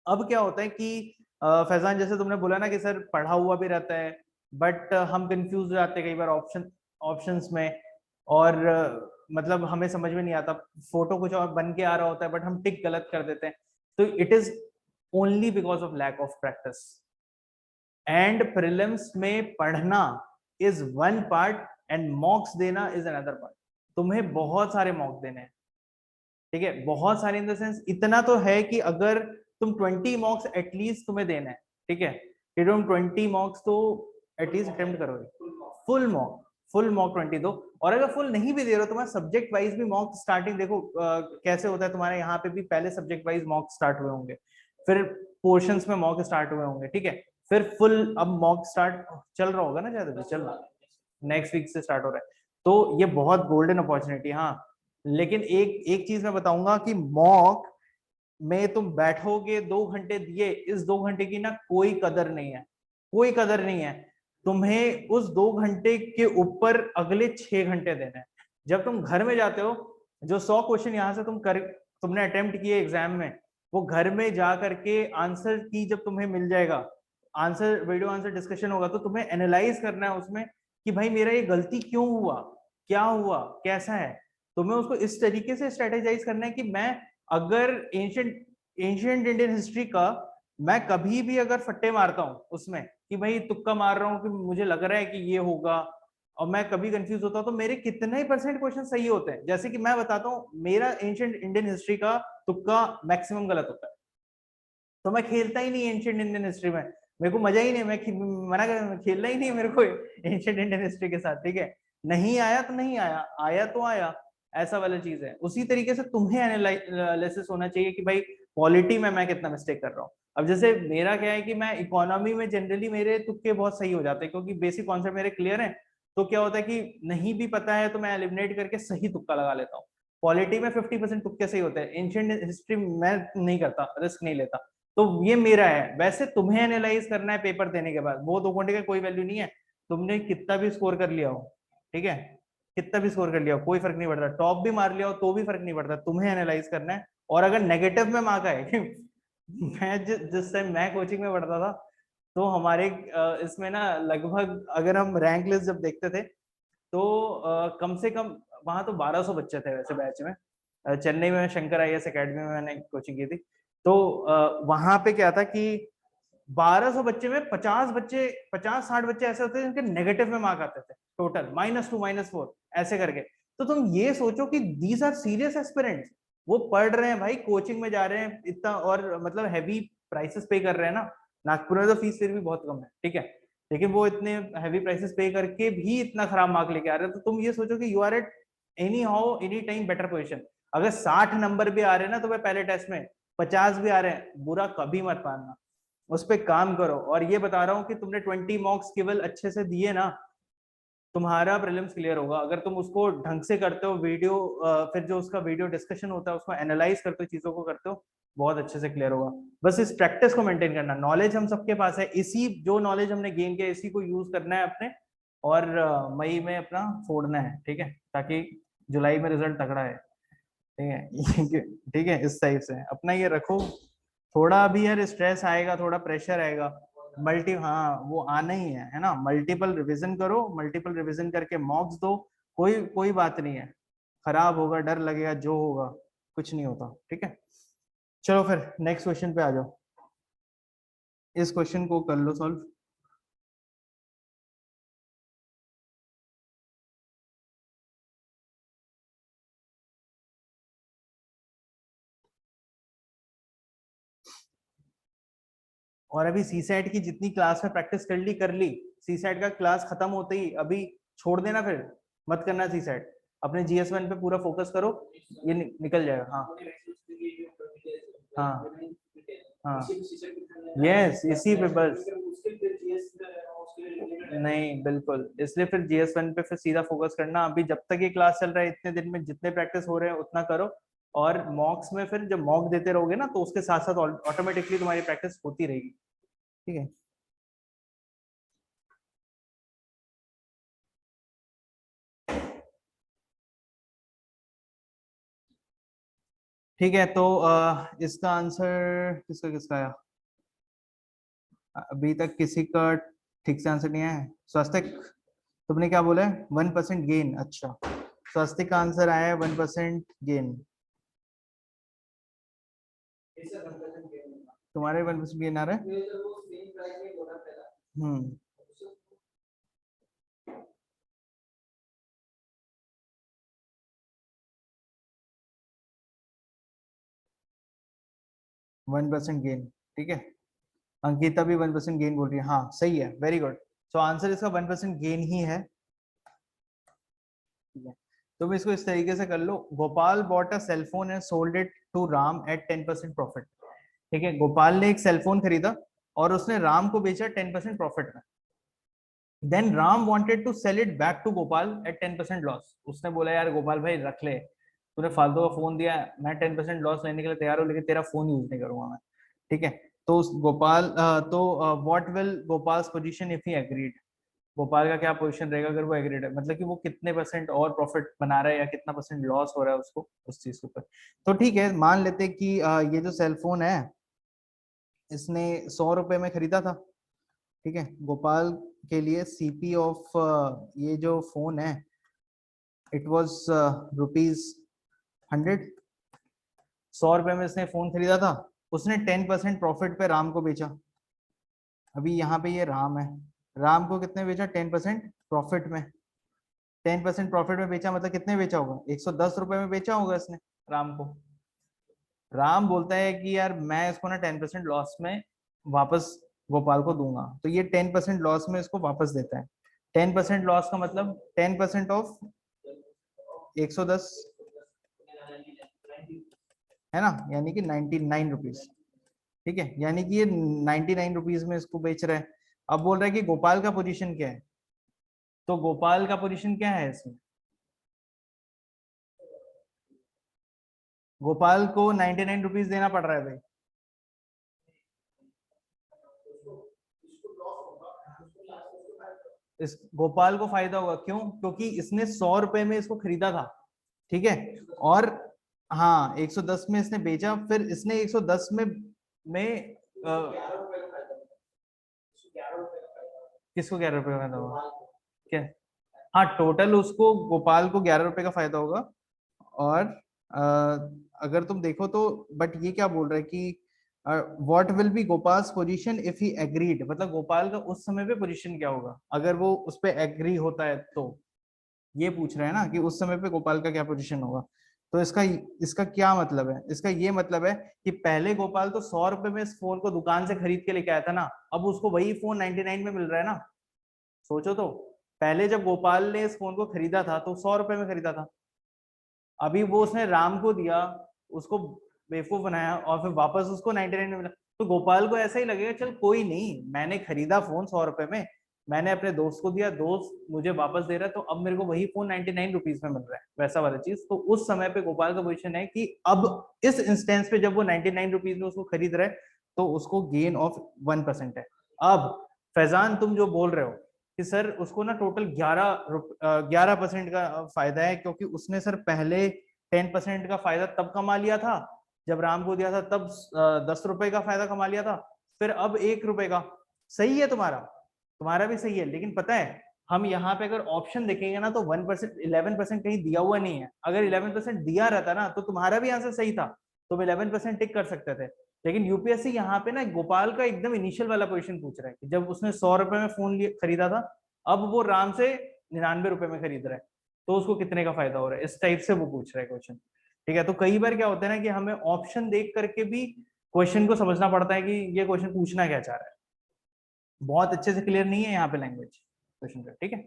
अब क्या होता है कि फैजान, जैसे तुमने बोला ना कि सर पढ़ा हुआ भी रहता है, बट हम कंफ्यूज हो जाते हैं कई बार ऑप्शंस में, और मतलब हमें समझ में नहीं आता, फोटो कुछ और बन के आ रहा होता है बट हम टिक गलत कर देते हैं. तो it is only because of lack of practice. And prelims में पढ़ना इज वन पार्ट एंड मॉक्स देना इज अनदर पार्ट. तुम्हें बहुत सारे मॉक देने हैं. ठीक है. बहुत सारे इन द सेंस इतना तो है कि अगर तुम 20 मॉक्स एटलीस्ट तुम्हें देना है, ठीक है, कि तुम 20 मॉक्स तो एटलीस्ट अटेम्प्ट करोगे। फुल मॉक 20 दो, और अगर फुल नहीं भी दे रहे हो, तुम्हारा सब्जेक्ट वाइज भी मॉक स्टार्टिंग देखो कैसे होता है तुम्हारे यहाँ पे भी, पहले सब्जेक्ट वाइज मॉक स्टार्ट हुए होंगे, फिर पोर्शंस में मॉक स्टार्ट हुए होंगे, ठीक है, फिर फुल अब मॉक स्टार्ट चल रहा होगा ना, शायद चल रहा है, नेक्स्ट वीक से स्टार्ट हो रहा है, तो ये बहुत गोल्डन अपॉर्चुनिटी। हाँ, लेकिन एक एक चीज मैं बताऊंगा कि मॉक में तुम बैठोगे 2 घंटे दिए, इस 2 घंटे की ना कोई कदर नहीं है, कोई कदर नहीं है, तुम्हें उस 2 घंटे के ऊपर अगले 6 घंटे देने हैं। जब तुम घर में जाते हो, जो 100 क्वेश्चन यहाँ से तुमने अटेम्प्ट किए एग्जाम में, वो घर में जा करके आंसर की जब तुम्हें मिल जाएगा, आंसर वीडियो आंसर डिस्कशन होगा, तो तुम्हें एनालाइज करना है उसमें कि भाई मेरा ये गलती क्यों हुआ, क्या हुआ, कैसा है, तुम्हें उसको इस तरीके से स्ट्रेटेजाइज करना है कि मैं अगर एंशियंट इंडियन हिस्ट्री का मैं कभी भी अगर फट्टे मारता हूं उसमें कि भाई तुक्का मार रहा हूं कि मुझे लग रहा है कि ये होगा, और मैं कभी कंफ्यूज होता हूं, तो मेरे कितने ही परसेंट क्वेश्चन सही होते हैं, जैसे कि मैं बताता हूं मेरा एंशियंट इंडियन हिस्ट्री का तुक्का मैक्सिमम गलत होता है, तो मैं खेलता ही नहीं एंशियंट इंडियन हिस्ट्री में, मेरे को मजा ही नहीं, मैं मना कर खेलना ही नहीं मेरे को एंशियंट इंडियन हिस्ट्री के साथ, ठीक है, नहीं आया तो नहीं आया, आया तो आया, ऐसा वाला चीज है। उसी तरीके से तुम्हें एनालिसिस होना चाहिए कि भाई पॉलिटी में मैं कितना मिस्टेक कर रहा हूँ। अब जैसे मेरा क्या है कि मैं इकोनॉमी में जनरली मेरे तुक्के बहुत सही हो जाते हैं, क्योंकि बेसिक कॉन्सेप्ट मेरे क्लियर है, तो क्या होता है कि नहीं भी पता है तो मैं एलिमिनेट करके सही तुक्का लगा लेता हूँ। पॉलिटी में 50% तुक्के सही होते हैं, एंशियंट हिस्ट्री मैं नहीं करता, रिस्क नहीं लेता, तो ये मेरा है। वैसे तुम्हें एनालाइज करना है पेपर देने के बाद, वो 2 घंटे का कोई वैल्यू नहीं है, तुमने कितना भी स्कोर कर लिया हो, ठीक है, कितना भी स्कोर कर लिया हो कोई फर्क नहीं पड़ता, टॉप भी मार लिया हो तो भी फर्क नहीं पड़ता, तुम्हें एनालाइज करना है। और अगर नेगेटिव में मार्क आए मैं जिस टाइम मैं कोचिंग में पढ़ता था, तो हमारे इसमें ना लगभग अगर हम रैंक लिस्ट जब देखते थे, तो कम से कम वहां तो 1200 बच्चे थे वैसे बैच में, चेन्नई में शंकर आईएएस एकेडमी में मैंने कोचिंग की थी, तो वहां पे क्या था कि 1200 बच्चे में 50 बच्चे, 50-60 बच्चे ऐसे होते थे जिनके नेगेटिव में मार्क आते थे, टोटल -2 -4 ऐसे करके। तो तुम ये सोचो कि दीज आर सीरियस एस्पिरेंट्स, वो पढ़ रहे हैं भाई, कोचिंग में जा रहे हैं इतना, और मतलब हैवी प्राइसेस पे कर रहे हैं ना, नागपुर में तो फीस फिर भी बहुत कम है, ठीक है, लेकिन वो इतने हैवी प्राइसेस पे करके भी इतना खराब मार्क लेके आ रहे हैं, तो तुम ये सोचो कि you are at any how any time better position. अगर 60 नंबर भी आ रहे हैं ना तुम्हें पहले टेस्ट में, 50 भी आ रहे हैं, बुरा कभी मत मानना, उस पर काम करो। और ये बता रहा हूँ कि तुमने 20 मॉक्स केवल अच्छे से दिए ना, तुम्हारा प्रीलिम्स क्लियर होगा, अगर तुम उसको ढंग से करते हो, वीडियो फिर जो उसका वीडियो डिस्कशन होता है उसको एनालाइज करते हो, चीजों को करते हो, बहुत अच्छे से क्लियर होगा। बस इस प्रैक्टिस को मेंटेन करना, नॉलेज हम सबके पास है, इसी जो नॉलेज हमने गेन किया इसी को यूज करना है अपने, और मई में अपना फोड़ना है, ठीक है, ताकि जुलाई में रिजल्ट तगड़ा है, ठीक है ठीक है, इस टाइप से अपना ये रखो। थोड़ा भी यार स्ट्रेस आएगा, थोड़ा प्रेशर आएगा, हाँ वो आना ही है ना, मल्टीपल रिवीजन करो, मल्टीपल रिवीजन करके मॉक्स दो, कोई कोई बात नहीं है, खराब होगा, डर लगेगा, जो होगा कुछ नहीं होता, ठीक है। चलो फिर नेक्स्ट क्वेश्चन पे आ जाओ, इस क्वेश्चन को कर लो सॉल्व। और अभी सी सेट की जितनी क्लास में प्रैक्टिस कर ली, सी सेट का क्लास खत्म होते ही अभी छोड़ देना, फिर मत करना सी सेट, अपने GS1 पे पूरा फोकस करो, ये निकल जाएगा। हाँ हाँ हाँ, यस इसी पे बस, नहीं बिल्कुल, इसलिए फिर GS1 पे फिर सीधा फोकस करना, अभी जब तक ये क्लास चल रहा है इतने दिन में जितने प्रैक्टिस हो रहे हैं उतना करो, और मॉक्स में फिर जब मॉक देते रहोगे ना, तो उसके साथ साथ ऑटोमेटिकली तुम्हारी प्रैक्टिस होती रहेगी, ठीक है। ठीक है, तो इसका आंसर किसका किसका आया, अभी तक किसी का ठीक से आंसर नहीं आया है। स्वस्तिक, तुमने क्या बोला है, 1% गेन, अच्छा, स्वस्तिक का आंसर आया है 1% गेन, तुम्हारे 1% गेन आ रहा है। हम्म, 1% गेन, ठीक है। अंकिता भी 1% गेन बोल रही है, हाँ सही है, वेरी गुड। सो आंसर इसका 1% गेन ही है, ठीक है। तुम इसको इस तरीके से कर लो, Gopal bought a cellphone and sold it to Ram at 10% profit, ठीक है। गोपाल ने एक सेलफोन खरीदा और उसने राम को बेचा 10% प्रॉफिट में। Then Ram wanted to sell it back to Gopal at 10% loss. उसने बोला यार गोपाल भाई रख ले, तूने फालतू का फोन दिया, मैं 10% लॉस लेने के लिए तैयार हूँ, लेकिन तेरा फोन यूज नहीं करूंगा मैं, ठीक है। तो what will गोपाल्स position if he agreed. Gopal का क्या पोजीशन रहेगा अगर वो एग्रीड है, मतलब कि वो कितने परसेंट और प्रॉफिट बना रहा है या कितना परसेंट लॉस हो रहा है उसको उस चीज के ऊपर। तो ठीक है, मान लेते हैं कि ये जो सेलफोन है इसने 100 रुपए में खरीदा था, ठीक है। गोपाल के लिए सीपी ऑफ ये जो फोन है इट वॉज रुपीज 100। 100 रुपए में इसने फोन खरीदा था, उसने 10% प्रॉफिट पे राम को बेचा। अभी यहाँ पे ये राम है, राम को कितने बेचा, 10% प्रॉफिट में। 10% प्रॉफिट में बेचा मतलब कितने बेचा होगा, 110 रुपए में बेचा होगा इसने राम को। राम बोलता है कि यार मैं इसको ना 10% लॉस में वापस गोपाल को दूंगा, तो ये 10% लॉस में इसको वापस देता है। 10% लॉस का मतलब 10% ऑफ 110, है ना, यानी कि 99 रुपीज, ठीक है। यानी कि ये 99 रुपीज में इसको बेच रहा है। अब बोल रहा है कि गोपाल का पोजीशन क्या है, तो गोपाल का पोजीशन क्या है इसमें, गोपाल को 99 रुपीज देना पड़ रहा है भाई। इस गोपाल को फायदा होगा, क्यों, क्योंकि इसने 100 रुपए में इसको खरीदा था, ठीक है। और हाँ 110 में इसने बेचा, फिर इसने 110 में किसको 11 रुपए का फायदा होगा, क्या, हाँ टोटल उसको गोपाल को 11 रुपए का फायदा होगा। और अ, अगर तुम देखो तो बट ये क्या बोल रहा है कि what will be गोपाल्स position if he agreed, मतलब गोपाल का उस समय पे पोजीशन क्या होगा अगर वो उस पे एग्री होता है, तो ये पूछ रहा है ना कि उस समय पे गोपाल का क्या पोजीशन होगा। तो इसका इसका क्या मतलब है, इसका ये मतलब है कि पहले गोपाल तो 100 रुपए में इस फोन को दुकान से खरीद के लेके आया था ना, अब उसको वही फोन 99 में मिल रहा है ना। सोचो तो, पहले जब गोपाल ने इस फोन को खरीदा था तो 100 रुपए में खरीदा था, अभी वो उसने राम को दिया, उसको बेवकूफ बनाया और फिर वापस उसको 99 में मिला। तो गोपाल को ऐसा ही लगेगा चल कोई नहीं, मैंने खरीदा फोन 100 रुपए में, मैंने अपने दोस्त को दिया, दोस्त मुझे वापस दे रहा है, तो अब मेरे को वही फोन 99 रुपीज में मिल रहा है, वैसा वाला चीज। तो उस समय पे गोपाल का पोजिशन है कि अब इस इंस्टेंस पे जब वो 99 रुपीज में उसको खरीद रहा है तो उसको गेन ऑफ 1% है। अब फैजान तुम जो बोल रहे हो कि सर उसको ना टोटल 11% का फायदा है, क्योंकि उसने सर पहले 10% का फायदा तब कमा लिया था जब राम को दिया था, तब 10 रुपए का फायदा कमा लिया था, फिर अब 1 रुपए का। सही है तुम्हारा, तुम्हारा भी सही है, लेकिन पता है हम यहाँ पे अगर ऑप्शन देखेंगे ना तो 1%, 11% कहीं दिया हुआ नहीं है। अगर 11% दिया रहता ना तो तुम्हारा भी आंसर सही था, तुम 11% टिक कर सकते थे। लेकिन यूपीएससी यहाँ पे ना गोपाल का एकदम इनिशियल वाला क्वेश्चन पूछ रहा है कि जब उसने 100 रुपए में फोन खरीदा था, अब वो राम से 99 रुपए में खरीद रहा है, तो उसको कितने का फायदा हो रहा है, इस टाइप से वो पूछ रहा है क्वेश्चन, ठीक है। तो कई बार क्या होता है ना कि हमें ऑप्शन देख करके भी क्वेश्चन को समझना पड़ता है कि ये क्वेश्चन पूछना क्या चाह रहा है। बहुत अच्छे से क्लियर नहीं है यहाँ पे लैंग्वेज क्वेश्चन का, ठीक है।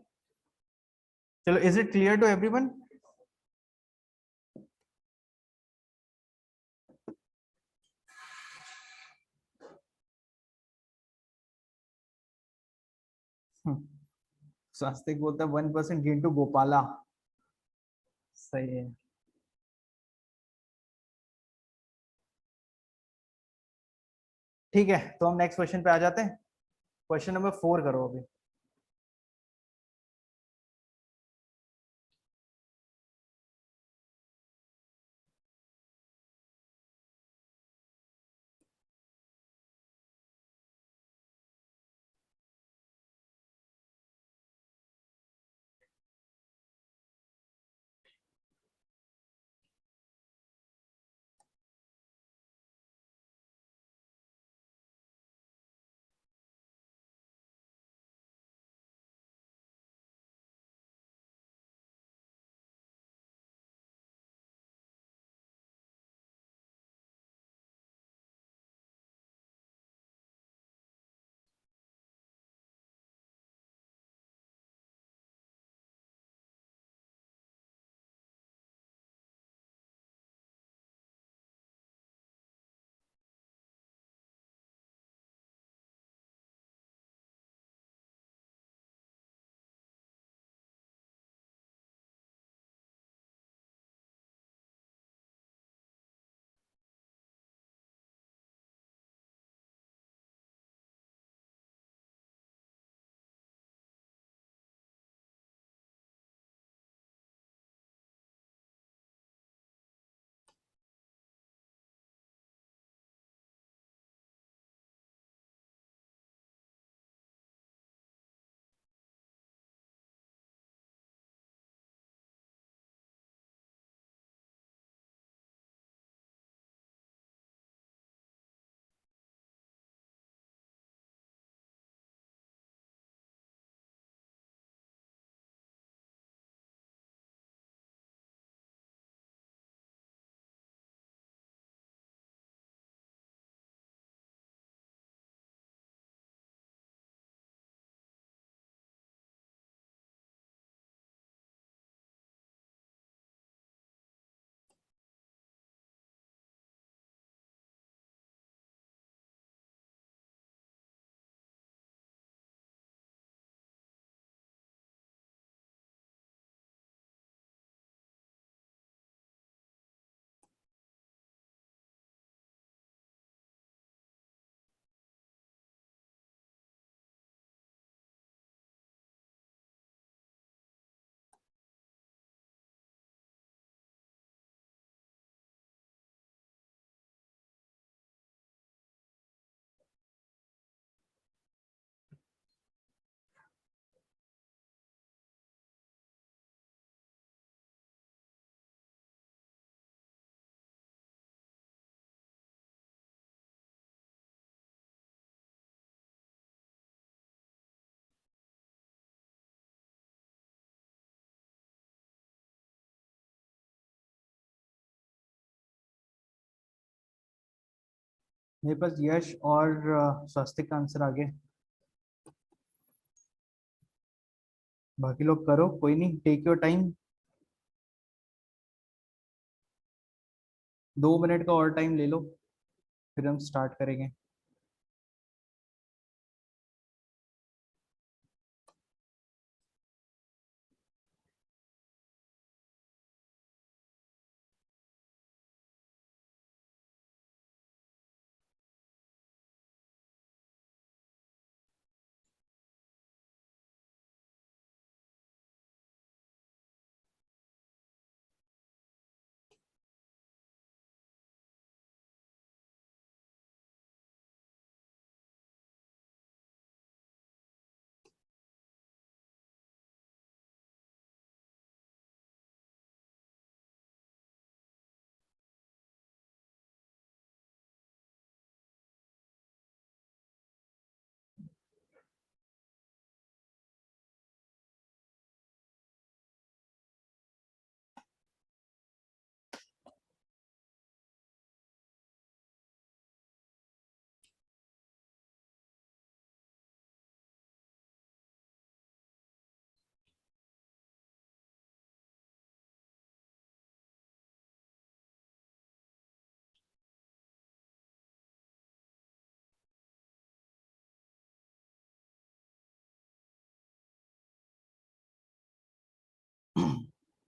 चलो, is it clear to everyone. Swastik बोलता है 1% गेन टू गोपाला, सही है। ठीक है, तो हम नेक्स्ट क्वेश्चन पे आ जाते हैं। क्वेश्चन नंबर 4 करो अभी। मेरे पास यश और स्वास्तिक का आंसर आ गया। बाकी लोग करो, कोई नहीं, टेक योर टाइम। 2 मिनट का और टाइम ले लो, फिर हम स्टार्ट करेंगे।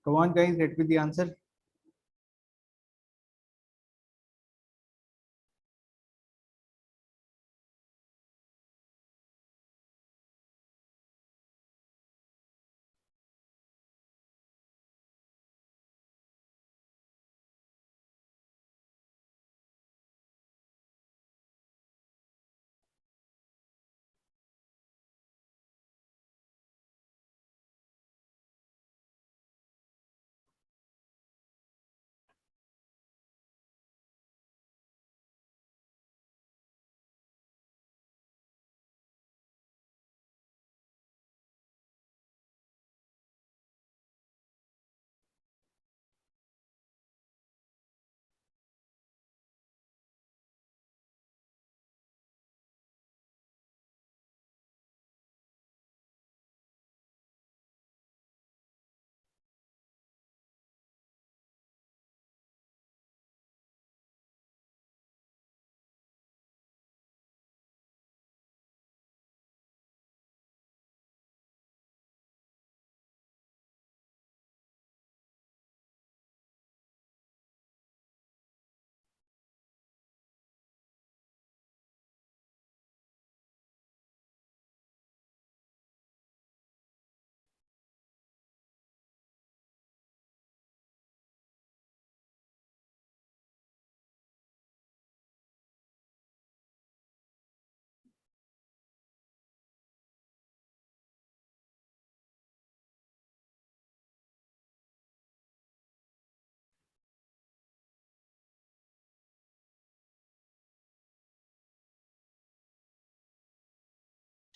Come on guys, get with the answer.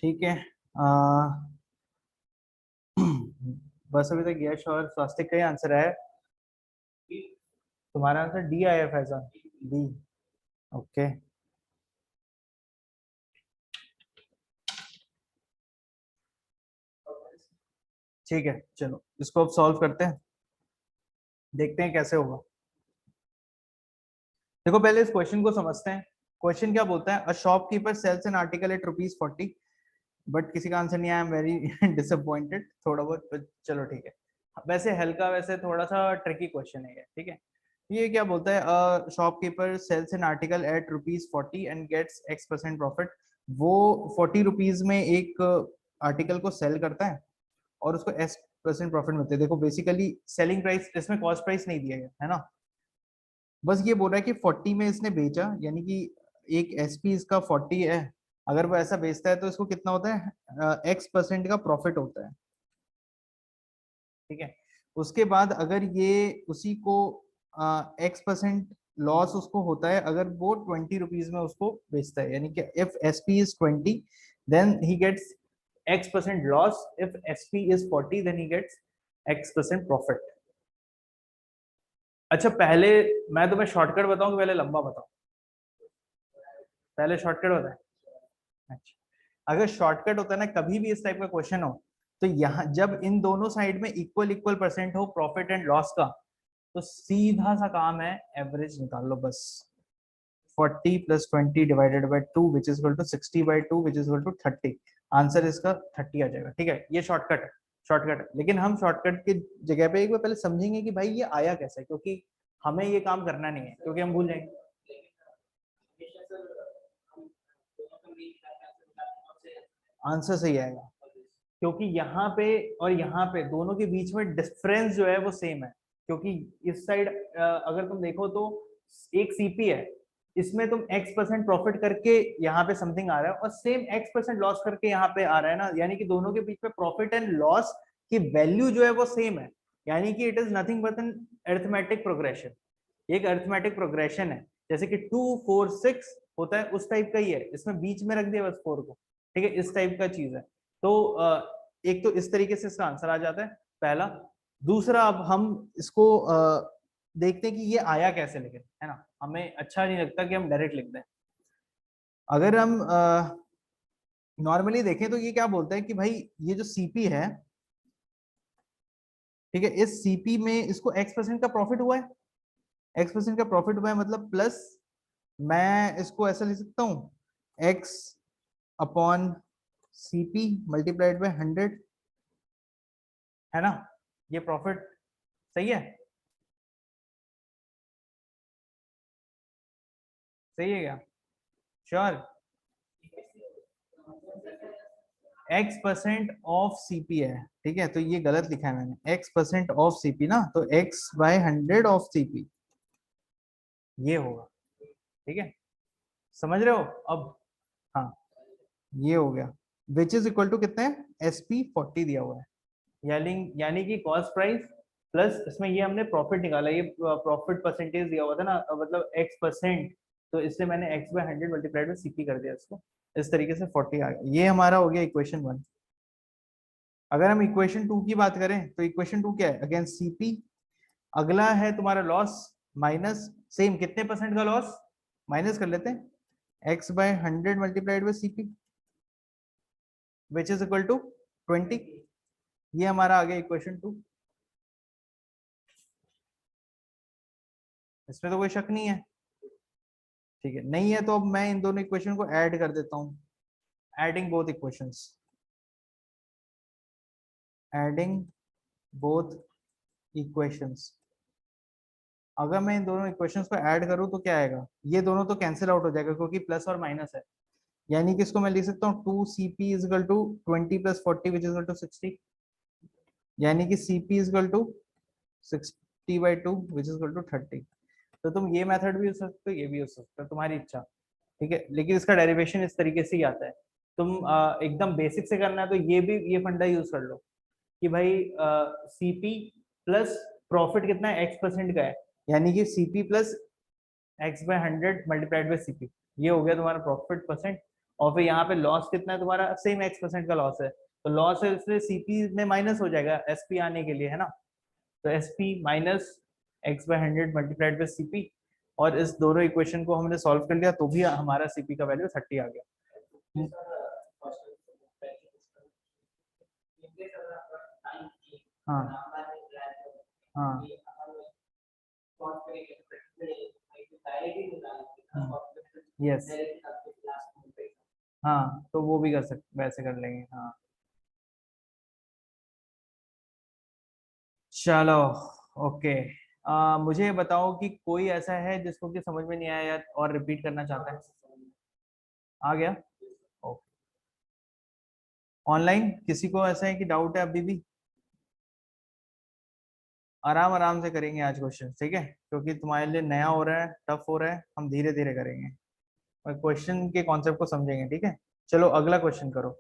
ठीक है। बस अभी तक यश और स्वास्तिक का ही आंसर है। तुम्हारा आंसर डी आया है फैजान, डी। ओके, ठीक है, चलो इसको अब सॉल्व करते हैं, देखते हैं कैसे होगा। देखो पहले इस क्वेश्चन को समझते हैं। क्वेश्चन क्या बोलता है, a shopkeeper sells an article at ₹40, but किसी का आंसर नहीं आया, आई एम वेरी डिसअपॉइंटेड थोड़ा बहुत, but चलो ठीक है। वैसे हल्का, वैसे थोड़ा सा ट्रिकी क्वेश्चन है ये, ठीक है। ये क्या बोलता है, shopkeeper sells an article at ₹40 and gets X% profit. वो ₹40 में एक आर्टिकल को सेल करता है और उसको X% प्रॉफिट मिलते हैं। देखो बेसिकली सेलिंग प्राइस, इसमें कॉस्ट प्राइस नहीं दिया गया है ना, बस ये बोल रहा है कि 40 में इसने बेचा, यानी कि एक एसपी इसका 40 है, अगर वो ऐसा बेचता है तो इसको कितना होता है, X% का प्रॉफिट होता है, ठीक है। उसके बाद अगर ये उसी को X% लॉस उसको होता है अगर वो ₹20 में उसको बेचता है, यानी कि if SP is 20 then he gets X% loss, if SP is 40 then he gets X% profit. अच्छा पहले मैं तुम्हें शॉर्टकट बताऊं कि पहले लंबा बताऊं? पहले शॉर्टकट होता है। अच्छा, अगर शॉर्टकट होता है ना, कभी भी इस टाइप का क्वेश्चन हो, तो यहाँ जब इन दोनों साइड में इक्वल इक्वल परसेंट हो प्रॉफिट एंड लॉस का, तो सीधा सा काम है, एवरेज निकाल लो बस। 40 + 20 / 2 which is equal to 60/2 which is equal to 30। Answer इसका 30 आ जाएगा। ठीक है, ये शॉर्टकट है, शॉर्टकट है। लेकिन हम शॉर्टकट की जगह पे एक बार पहले समझेंगे कि भाई ये आया कैसे, क्योंकि हमें ये काम करना नहीं है, क्योंकि हम भूल जाएंगे। आंसर सही आएगा, क्योंकि यहाँ पे और यहाँ पे दोनों के बीच में डिफरेंस जो है वो सेम है। क्योंकि इस साइड अगर तुम देखो तो एक सीपी है, इसमें तुम x% प्रॉफिट करके यहाँ पे समथिंग आ रहा है, और सेम x% लॉस करके यहाँ पे आ रहा है ना, यानी कि दोनों के बीच में प्रॉफिट एंड लॉस की वैल्यू जो है वो सेम है। यानी कि it is nothing but an arithmetic progression. एक अरिथमेटिक प्रोग्रेशन है, जैसे कि 2 4 6 होता है, उस टाइप का ही है। इसमें बीच में रख दिया बस 4 को। ठीक है, इस टाइप का चीज है। तो एक तो इस तरीके से इसका आंसर आ जाता है पहला। दूसरा, अब हम इसको देखते हैं कि ये आया कैसे, लेकिन है ना, हमें अच्छा नहीं लगता कि हम डायरेक्ट लिख दें। अगर हम नॉर्मली देखें तो ये क्या बोलता है कि भाई ये जो सीपी है, ठीक है, इस सीपी में इसको x% का प्रॉफिट हुआ है, x% का प्रॉफिट हुआ है, मतलब प्लस, मैं इसको ऐसा लिख सकता हूं, x upon CP multiplied by 100, है ना, ये प्रॉफिट सही है। सही है क्या? श्योर? x% ऑफ सीपी है, ठीक है, तो ये गलत लिखा है मैंने, x% ऑफ सीपी ना, तो x/100 ऑफ सीपी ये होगा। ठीक है, समझ रहे हो अब? हाँ, ये हो गया, विच इज इक्वल टू कितने, SP40 दिया हुआ है, यानी कि कॉस्ट प्राइस प्लस इसमें ये हमने प्रॉफिट निकाला, ये प्रॉफिट परसेंटेज दिया हुआ था ना, मतलब x%, तो इसलिए मैंने x/100 मल्टीप्लाइड में सीपी कर दिया इसको, इस तरीके से 40 आ गया। ये हमारा हो गया इक्वेशन 1। अगर हम इक्वेशन 2 की बात करें तो इक्वेशन 2 क्या है, अगेंस्ट सीपी। अगला है तुम्हारा लॉस माइनस, सेम कितने परसेंट का लॉस, माइनस कर लेते हैं, x/100 multiplied by CP which is equal to 20। ये हमारा आ गया इक्वेशन 2। इसमें तो कोई शक नहीं है। ठीक है, नहीं है तो अब मैं इन दोनों इक्वेशन को ऐड कर देता हूं, adding both equations, adding both equations. अगर मैं इन दोनों इक्वेशंस को ऐड करूं तो क्या आएगा, ये दोनों तो कैंसिल आउट हो जाएगा क्योंकि प्लस और माइनस है। यानी कि इसको मैं लिख सकता हूँ 2CP is equal to 20 + 40 which is equal to 60। यानी कि CP is equal to 60/2 which is equal to 30। तो तुम ये मेथड भी यूज कर सकते हो, ये भी यूज कर सकते हो, तुम्हारी इच्छा। ठीक है, लेकिन इसका डेरिवेशन इस तरीके से ही आता है। तुम एकदम बेसिक से करना है तो ये भी, ये फंडा यूज कर लो कि भाई सीपी प्लस प्रॉफिट कितना है, x% का है, यानी कि CP plus x/100 multiplied by CP, ये हो गया तुम्हारा प्रॉफिट परसेंट। और फिर यहाँ पे लॉस कितना है तुम्हारा, सेम x% का लॉस है, तो लॉस है इसलिए सीपी में माइनस हो जाएगा एसपी आने के लिए, है ना, तो SP minus x/100 multiplied by CP. और इस दोनों इक्वेशन को हमने सॉल्व कर लिया तो भी हमारा सीपी का वैल्यू 30 आ गया। हाँ हाँ यस, हाँ तो वो भी कर सकते, वैसे कर लेंगे, हाँ। चलो, ओके। मुझे ये बताओ कि कोई ऐसा है जिसको कि समझ में नहीं आया या और रिपीट करना चाहता है? आ गया? ओके। ऑनलाइन किसी को ऐसा है कि डाउट है अभी भी? आराम आराम से करेंगे आज क्वेश्चन, ठीक है, क्योंकि तुम्हारे लिए नया हो रहा है, टफ हो रहा है, हम धीरे धीरे करेंगे और क्वेश्चन के कॉन्सेप्ट को समझेंगे, ठीक है। चलो अगला क्वेश्चन करो।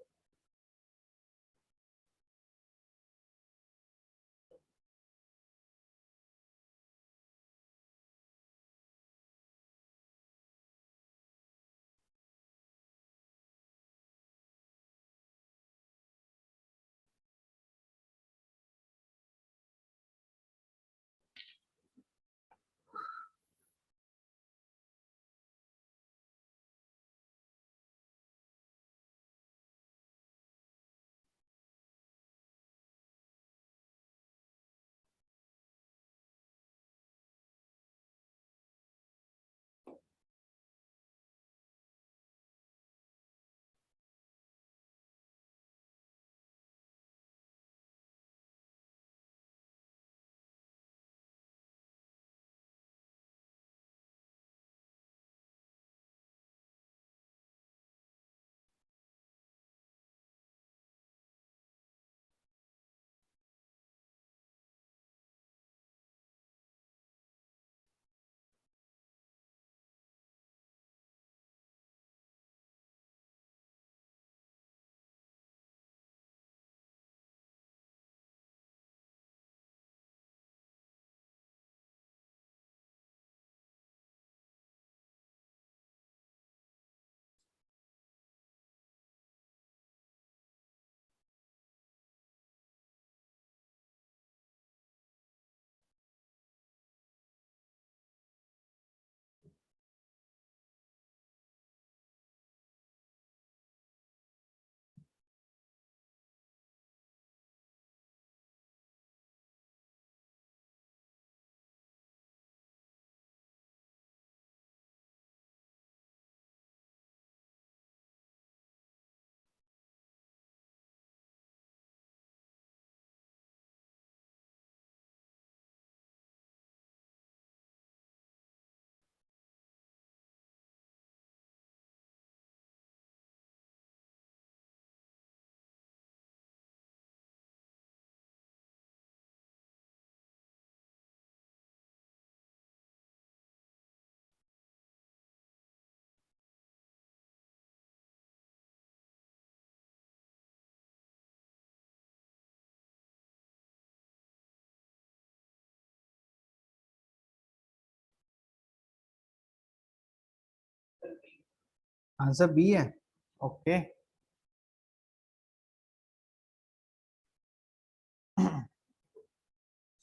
आंसर बी है। ओके,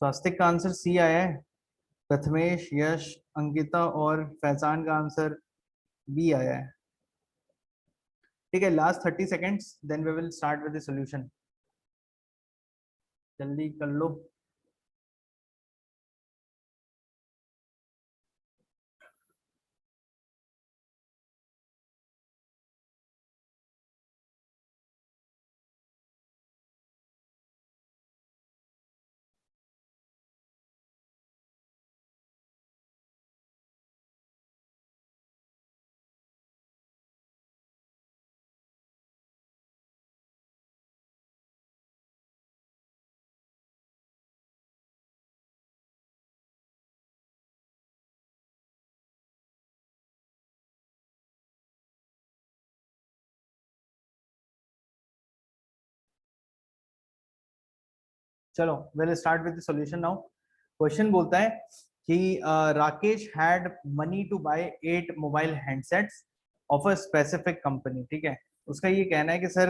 स्वास्तिक का आंसर सी आया है। प्रथमेश, यश, अंकिता और फैजान का आंसर बी आया है। ठीक है, last 30 seconds, then we will start with the solution. जल्दी कर लो। चलो, will start with the solution now. Question बोलता है कि Rakesh had money to buy 8 mobile handsets of a specific company. ठीक है, उसका ये कहना है कि सर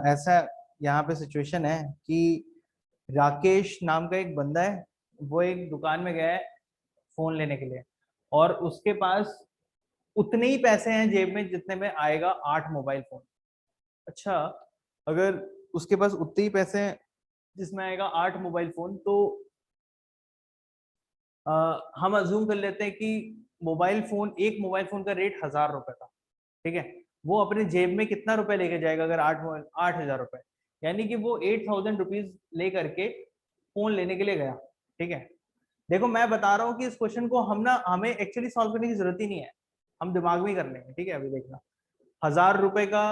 ऐसा यहाँ पे सिचुएशन है कि राकेश नाम का एक बंदा है, वो एक दुकान में गया है फोन लेने के लिए, और उसके पास उतने ही पैसे हैं जेब में जितने में आएगा 8 मोबाइल फोन। अच्छा, अगर उसके पास उतने ही पैसे हैं जिसमें आएगा 8 मोबाइल फोन, तो हम अज्यूम कर लेते हैं कि मोबाइल फोन, एक मोबाइल फोन का रेट 1000 रुपए था। ठीक है, वो अपने जेब में कितना रुपए लेके जाएगा अगर 8,000 रुपए, यानी कि वो 8,000 रुपीज लेकर के फोन लेने के लिए गया। ठीक है, देखो मैं बता रहा हूँ कि इस क्वेश्चन को हमें एक्चुअली सॉल्व करने की जरूरत ही नहीं है, हम दिमाग में ही कर लेंगे। ठीक है, अभी देखना, 1000 रुपए का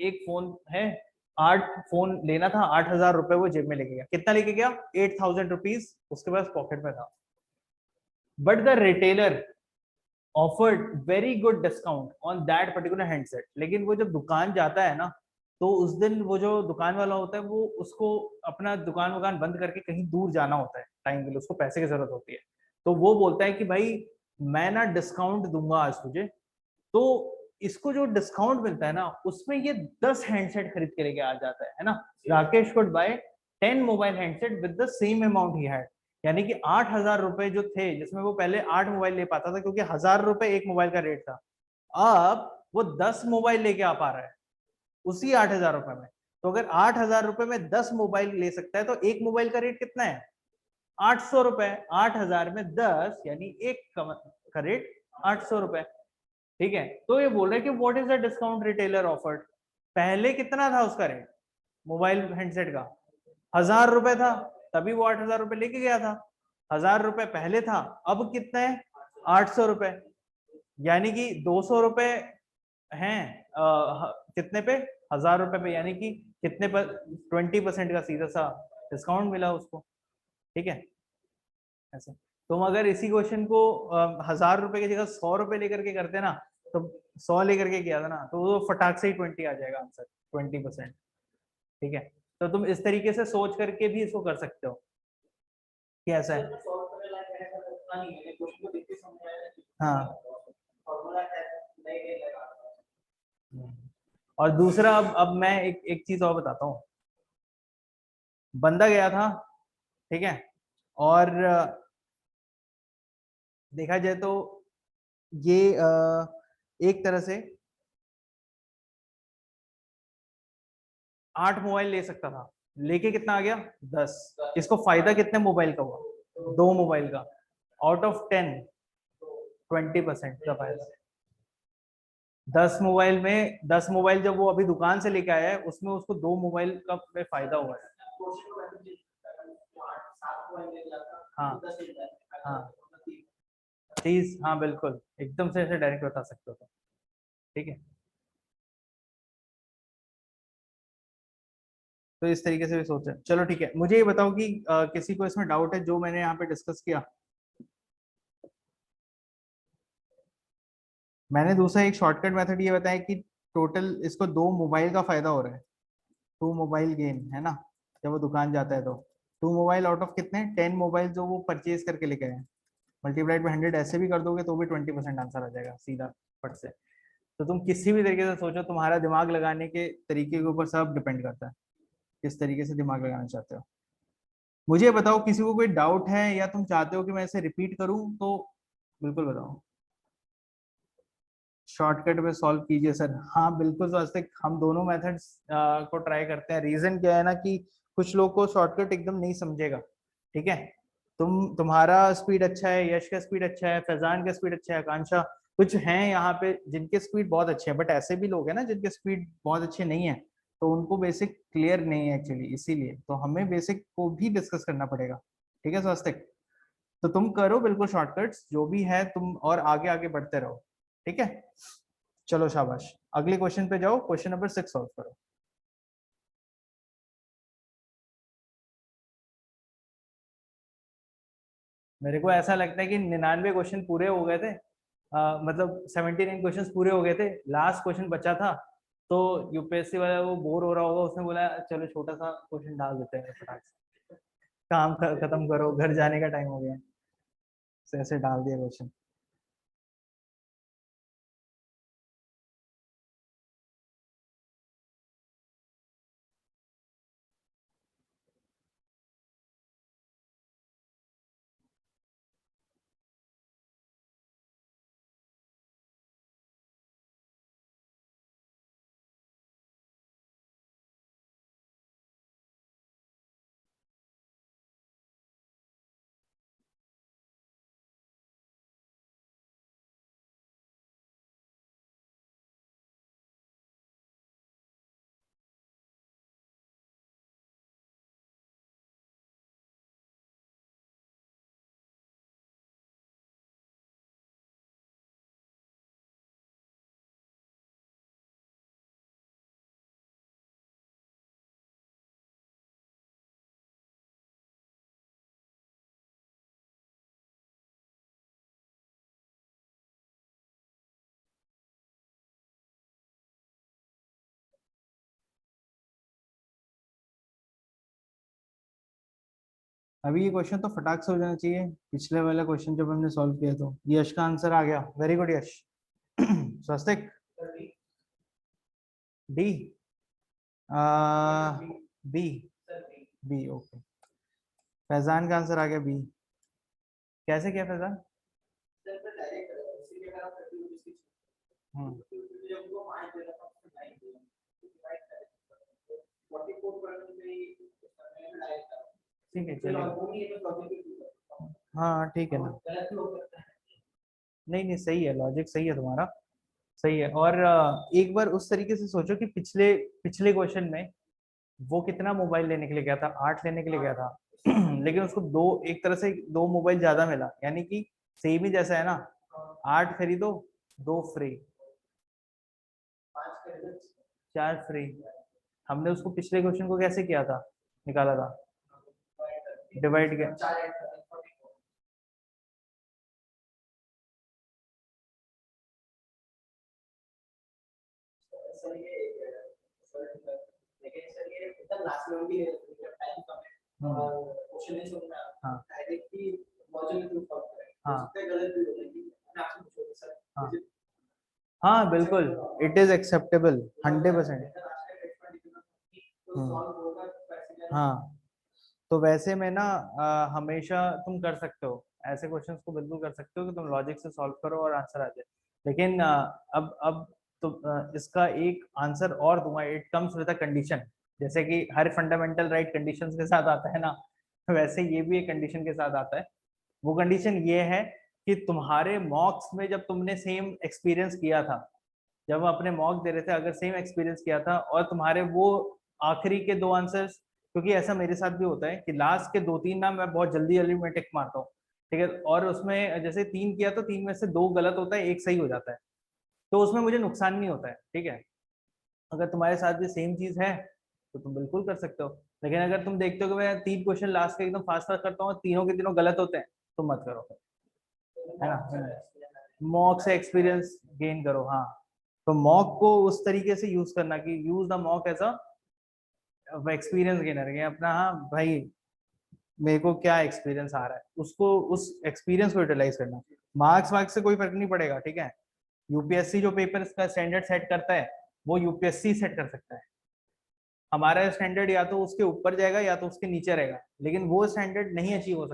एक फोन है, 8 फोन लेना था, 8,000 रुपए वो जेब में लेके गया। कितना लेके गया? 8,000 रुपीज उसके पास पॉकेट में था। But the retailer offered very good discount on that particular handset. लेकिन वो जब दुकान जाता है ना, तो उस दिन वो जो दुकान वाला होता है, वो उसको अपना दुकान बंद करके कहीं दूर जाना होता है टाइम के लिए, उसको पैसे की जरूरत होती है। तो वो बोलता है कि भाई मैं ना डिस्काउंट दूंगा आज तुझे। तो इसको जो डिस्काउंट मिलता है ना, उसमें ये 10 हैंडसेट खरीद के लेके आ जाता है ना। Rakesh could bye 10 mobile handset with the same amount he had. यानी कि 8,000 रुपए जो थे, जिसमें वो पहले 8 मोबाइल ले पाता था क्योंकि 1000 रुपए एक मोबाइल का रेट था, अब वो 10 मोबाइल लेके आ पा रहा है उसी 8,000 रुपए में। तो अगर 8,000 रुपए में 10 मोबाइल ले सकता है, तो एक मोबाइल का रेट कितना है? 800 रुपए। 8,000 में 10 यानी एक का रेट 800 रुपए। ठीक है, तो ये बोल रहे हैं कि what is the discount retailer offered. पहले कितना था उसका रेट मोबाइल हैंडसेट का? 1000 रुपए था, तभी वो 8,000 रुपए लेके गया था। 1000 रुपए पहले था, अब कितना है? 800 रुपए। यानी कि 200 रुपए हैं कितने पे? 1000 रुपए पे, यानी कि कितने पर? 20% का सीधा सा डिस्काउंट मिला उसको। ठीक है, ऐसे तुम अगर इसी क्वेश्चन को 1000 रुपए की जगह 100 रुपए लेकर के करते ना, तो 100 लेकर के किया था ना, तो वो फटाक से ही 20 आ जाएगा आंसर, 20%। ठीक है, तो तुम इस तरीके से सोच करके भी इसको कर सकते हो कि ऐसा है। हाँ, और दूसरा, अब मैं एक चीज और बताता हूँ। बंदा गया था, ठीक है, और देखा जाए तो ये एक तरह से 8 मोबाइल ले सकता था, लेके कितना आ गया? 10। इसको फायदा कितने मोबाइल का हुआ? 2 मोबाइल का। आउट ऑफ 10, 20% का फायदा। 10 मोबाइल जब वो अभी दुकान से लेके आया है, उसमें उसको 2 मोबाइल का में फायदा हुआ है। हाँ, हाँ, 30, हाँ बिल्कुल, एकदम से ऐसे डायरेक्ट बता सकते हो। ठीक है, तो इस तरीके से भी सोचे। चलो ठीक है, मुझे ये बताओ कि किसी को इसमें डाउट है जो मैंने यहाँ पे डिस्कस किया? मैंने दूसरा एक शॉर्टकट मेथड ये बताया कि टोटल इसको 2 मोबाइल का फायदा हो रहा है, 2 मोबाइल गेन है ना, जब वो दुकान जाता है तो। 2 मोबाइल आउट ऑफ कितने? 10 मोबाइल जो वो परचेज करके लेके आए, मल्टीप्लाइड बाय 100 ऐसे भी कर दोगे तो भी 20% आंसर आ जाएगा सीधा फट से। तो तुम किसी भी तरीके से सोचो, तुम्हारा दिमाग लगाने के तरीके के ऊपर सब डिपेंड करता है, किस तरीके से दिमाग लगाना चाहते हो। मुझे बताओ किसी को कोई डाउट है या तुम चाहते हो कि मैं इसे रिपीट करूं तो बिल्कुल बताओ। शॉर्टकट में सॉल्व कीजिए सर, हाँ बिल्कुल स्वास्तिक, हम दोनों मेथड्स को ट्राई करते हैं। रीजन क्या है ना कि कुछ लोग को शॉर्टकट एकदम नहीं समझेगा, ठीक है। तुम्हारा स्पीड अच्छा है, यश का स्पीड अच्छा है, फैजान का स्पीड अच्छा है, आकांक्षा, कुछ हैं यहाँ पे जिनके स्पीड बहुत अच्छे हैं, बट ऐसे भी लोग हैं ना जिनके स्पीड बहुत अच्छे नहीं है, तो उनको बेसिक क्लियर नहीं है एक्चुअली, इसीलिए तो हमें बेसिक को भी डिस्कस करना पड़ेगा, ठीक है स्वास्तिक। तो तुम करो बिल्कुल शॉर्टकट्स जो भी है तुम, और आगे आगे बढ़ते रहो, ठीक है। चलो शाबाश, अगले क्वेश्चन पे जाओ, क्वेश्चन नंबर 6 सॉल्व करो। मेरे को ऐसा लगता है कि 99 क्वेश्चन पूरे हो गए थे, मतलब 79 क्वेश्चन पूरे हो गए थे, लास्ट क्वेश्चन बचा था। तो यूपीएससी वाला वो बोर हो रहा होगा, उसने बोला चलो छोटा सा क्वेश्चन डाल देते हैं फटाक से, काम खत्म करो, घर जाने का टाइम हो गया, ऐसे डाल दिया क्वेश्चन। अभी ये क्वेश्चन तो फटाक से हो जाना चाहिए, पिछले वाला क्वेश्चन जब हमने सॉल्व किया तो यश का आंसर आ गया, very good Yash. Swastik D, B, B okay. Faizan का आंसर आ गया बी। कैसे किया फैजान? हम्म, ठीक है चलिए, हाँ ठीक है ना, नहीं नहीं सही है, लॉजिक सही है तुम्हारा, सही है। और एक बार उस तरीके से सोचो कि पिछले पिछले क्वेश्चन में वो कितना मोबाइल लेने के लिए गया था, 8 लेने के लिए गया था। लेकिन उसको दो, एक तरह से दो मोबाइल ज्यादा मिला, यानी कि सेम ही जैसा है ना, 8 खरीदो 2 फ्री, 4 फ्री। हमने उसको पिछले क्वेश्चन को कैसे किया था, निकाला था, डिवाइड किया। हाँ हाँ हाँ हाँ बिल्कुल, इट इज एक्सेप्टेबल 100%। हाँ, तो वैसे में ना हमेशा तुम कर सकते हो ऐसे क्वेश्चंस को, बिल्कुल कर सकते हो कि तुम लॉजिक से सॉल्व करो और आंसर आ जाए। लेकिन अब तो इसका एक आंसर और दूंगा, it comes with a condition. जैसे कि हर फंडामेंटल राइट कंडीशंस के साथ आता है ना, वैसे ये भी एक कंडीशन के साथ आता है। वो कंडीशन ये है कि तुम्हारे मॉक्स में जब तुमने सेम एक्सपीरियंस किया था, जब हम अपने मॉक दे रहे थे, अगर सेम एक्सपीरियंस किया था और तुम्हारे वो आखिरी के दो आंसर्स, क्योंकि ऐसा मेरे साथ भी होता है कि लास्ट के 2-3 ना मैं बहुत जल्दी जल्दी में टिक मारता हूँ, ठीक है, और उसमें जैसे 3 किया तो 3 में से 2 गलत होता है, एक सही हो जाता है, तो उसमें मुझे नुकसान नहीं होता है, ठीक है। अगर तुम्हारे साथ भी सेम चीज है तो तुम बिल्कुल कर सकते हो। लेकिन अगर तुम देखते हो कि मैं 3 क्वेश्चन लास्ट के एकदम फास्ट फास्ट करता हूँ, तीनों के तीनों गलत होते हैं, तो मत करो, है ना। मॉक से एक्सपीरियंस गेन करो, हाँ। तो मॉक को उस तरीके से यूज करना कि use the mock as a experience gainer है अपना, हाँ भाई मेरे को क्या एक्सपीरियंस आ रहा है, उसको उस एक्सपीरियंस को यूटिलाइज करना। मार्क्स वार्क्स से कोई फर्क नहीं पड़ेगा, ठीक है। यूपीएससी जो पेपर का स्टैंडर्ड सेट करता है वो यूपीएससी सेट कर सकता है। हमारा स्टैंडर्ड या तो उसके ऊपर जाएगा या तो उसके नीचे रहेगा, लेकिन वो स्टैंडर्ड नहीं अचीव हो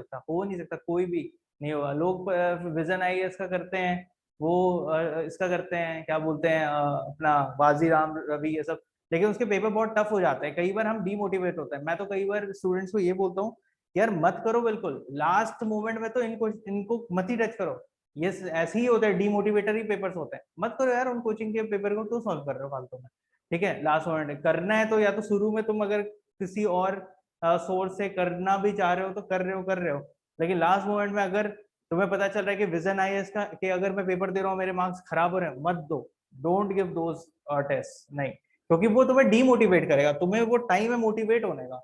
नहीं सकता, कोई भी नहीं होगा। लोग विजन आईएएस का करते हैं, वो इसका करते हैं, क्या बोलते हैं, अपना वाजीराम रवि, ये सब, लेकिन उसके पेपर बहुत टफ हो जाते हैं। कई बार हम डीमोटिवेट होते हैं। मैं तो कई बार स्टूडेंट्स को ये बोलता हूँ, यार मत करो, बिल्कुल लास्ट मोमेंट में तो इनको मत ही टच करो। ये ऐसे ही होता है, डीमोटिवेटरी पेपर्स होते हैं, मत करो यार उन कोचिंग के पेपर को, क्यों सॉल्व कर रहे हो फालतू में। ठीक है, लास्ट मोमेंट करना है तो या तो शुरू में तुम अगर किसी और सोर्स से करना भी चाह रहे हो तो कर रहे हो, लेकिन लास्ट मोमेंट में अगर तुम्हें पता चल रहा है कि विजन आईएएस का कि अगर मैं पेपर दे रहा हूँ मेरे मार्क्स खराब हो रहे हैं, मत दो, डोंट गिव दोस टेस्ट, नहीं, क्योंकि वो तुम्हें डीमोटिवेट करेगा, तुम्हें वो टाइम है मोटिवेट होने का।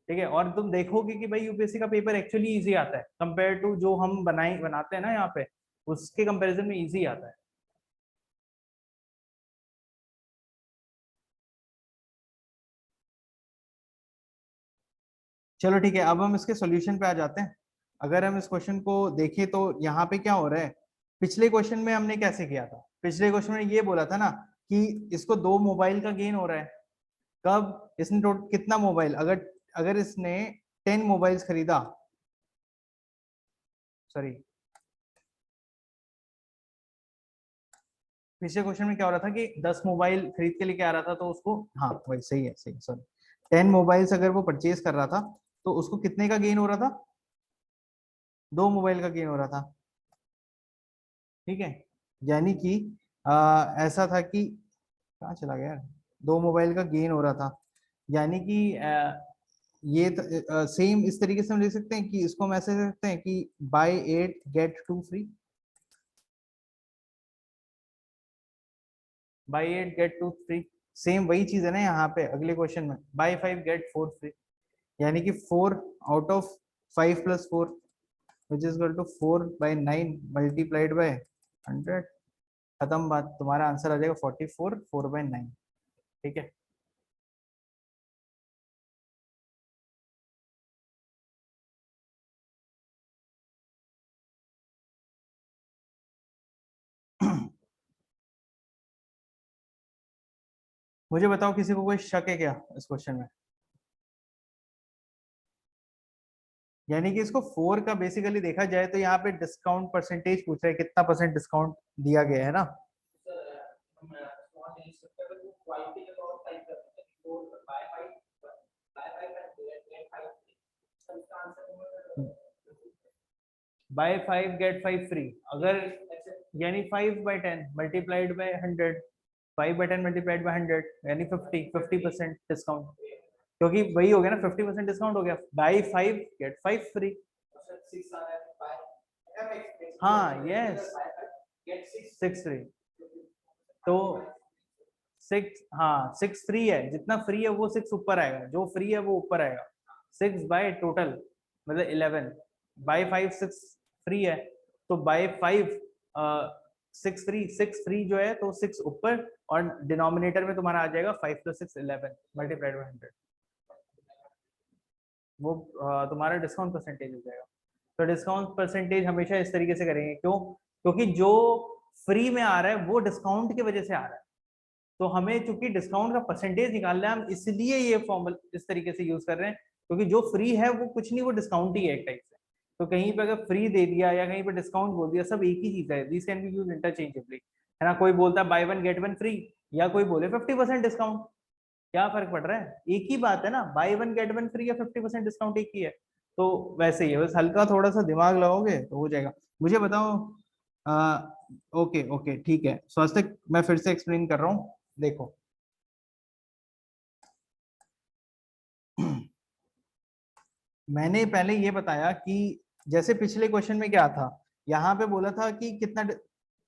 ठीक है, और तुम देखोगे कि भाई यूपीएससी का पेपर एक्चुअली इजी आता है कंपेयर टू जो हम बनाते हैं ना यहाँ पे, उसके कंपैरिजन में इजी आता है। चलो ठीक है, अब हम इसके सॉल्यूशन पे आ जाते हैं। अगर हम इस क्वेश्चन को देखें तो यहाँ पे क्या हो रहा है, पिछले क्वेश्चन में हमने कैसे किया था, पिछले क्वेश्चन में ये बोला था ना कि इसको 2 मोबाइल का गेन हो रहा है। कब इसने कितना मोबाइल, अगर अगर इसने 10 मोबाइल्स खरीदा, सॉरी, पिछले क्वेश्चन में क्या हो रहा था कि 10 मोबाइल खरीद के लेके आ रहा था, तो उसको, हाँ वही सही है, सही, सॉरी, 10 मोबाइल्स अगर वो परचेज कर रहा था तो उसको कितने का गेन हो रहा था, 2 मोबाइल का गेन हो रहा था। ठीक है, यानी कि ऐसा था कि, कहाँ चला गया यार, 2 मोबाइल का गेन हो रहा था, यानी कि ये सेम इस तरीके से हम लिख सकते हैं कि इसको हम ऐसे लिख सकते हैं कि buy 8 get 2 free, buy 8 get 2 free, same वही चीज है ना यहाँ पे अगले क्वेश्चन में, बाय 5 गेट 4 फ्री, यानी कि 4 out of 5 plus 4 which is equal to 4/9 multiplied by 100, खत्म बात, तुम्हारा आंसर आ जाएगा 44 4/9। ठीक है, मुझे बताओ किसी को कोई शक है क्या इस क्वेश्चन में। यानी कि इसको 4 का बेसिकली देखा जाए तो यहाँ पे डिस्काउंट परसेंटेज पूछ रहा है, कितना परसेंट डिस्काउंट दिया गया है ना। बाय 5 गेट 5 फ्री, अगर यानी 5/10 मल्टीप्लाइड बाय 100, 5/10 मल्टीप्लाइड बाय 100 यानी 50% डिस्काउंट, क्योंकि वही हो गया ना, 50% डिस्काउंट हो गया, बाय 5 गेट 5 फ्री। हाँ यस, 6 फ्री, तो 6, हाँ 6 फ्री है, जितना फ्री है वो 6 ऊपर आएगा, जो फ्री है वो ऊपर आएगा, 6 बाय टोटल मतलब 11, बाय 5 6 फ्री है, तो बाय 5 6 फ्री जो है तो 6 ऊपर, और डिनोमिनेटर में तुम्हारा आ जाएगा 5 + 6 11 मल्टीप्लाइड बाय 100, वो तुम्हारा डिस्काउंट परसेंटेज हो जाएगा। तो डिस्काउंट परसेंटेज हमेशा इस तरीके से करेंगे, क्यों, क्योंकि जो फ्री में आ रहा है वो डिस्काउंट की वजह से आ रहा है, तो हमें चूंकि डिस्काउंट का परसेंटेज निकालना है, हम इसलिए ये फॉर्मूला इस तरीके से यूज कर रहे हैं, क्योंकि जो फ्री है वो कुछ नहीं, वो डिस्काउंट ही है एक टाइप से। तो कहीं पे अगर फ्री दे दिया या कहीं पे डिस्काउंट बोल दिया, सब एक ही चीज है, this can be use interchangeably, है ना। कोई बोलता है बाय 1 गेट 1 फ्री, या कोई बोले 50% डिस्काउंट, क्या फर्क पड़ रहा है, एक ही बात है ना, बाय 1 गेट 1 फ्री या 50% डिस्काउंट एक ही है। तो वैसे ही है, बस हल्का थोड़ा सा दिमाग लगाओगे तो हो जाएगा। मुझे बताओ, ओके ओके ठीक है स्वास्थ्य, मैं फिर से एक्सप्लेन कर रहा हूँ, देखो मैंने पहले ये बताया कि जैसे पिछले क्वेश्चन में क्या था, यहाँ पे बोला था कि कितना,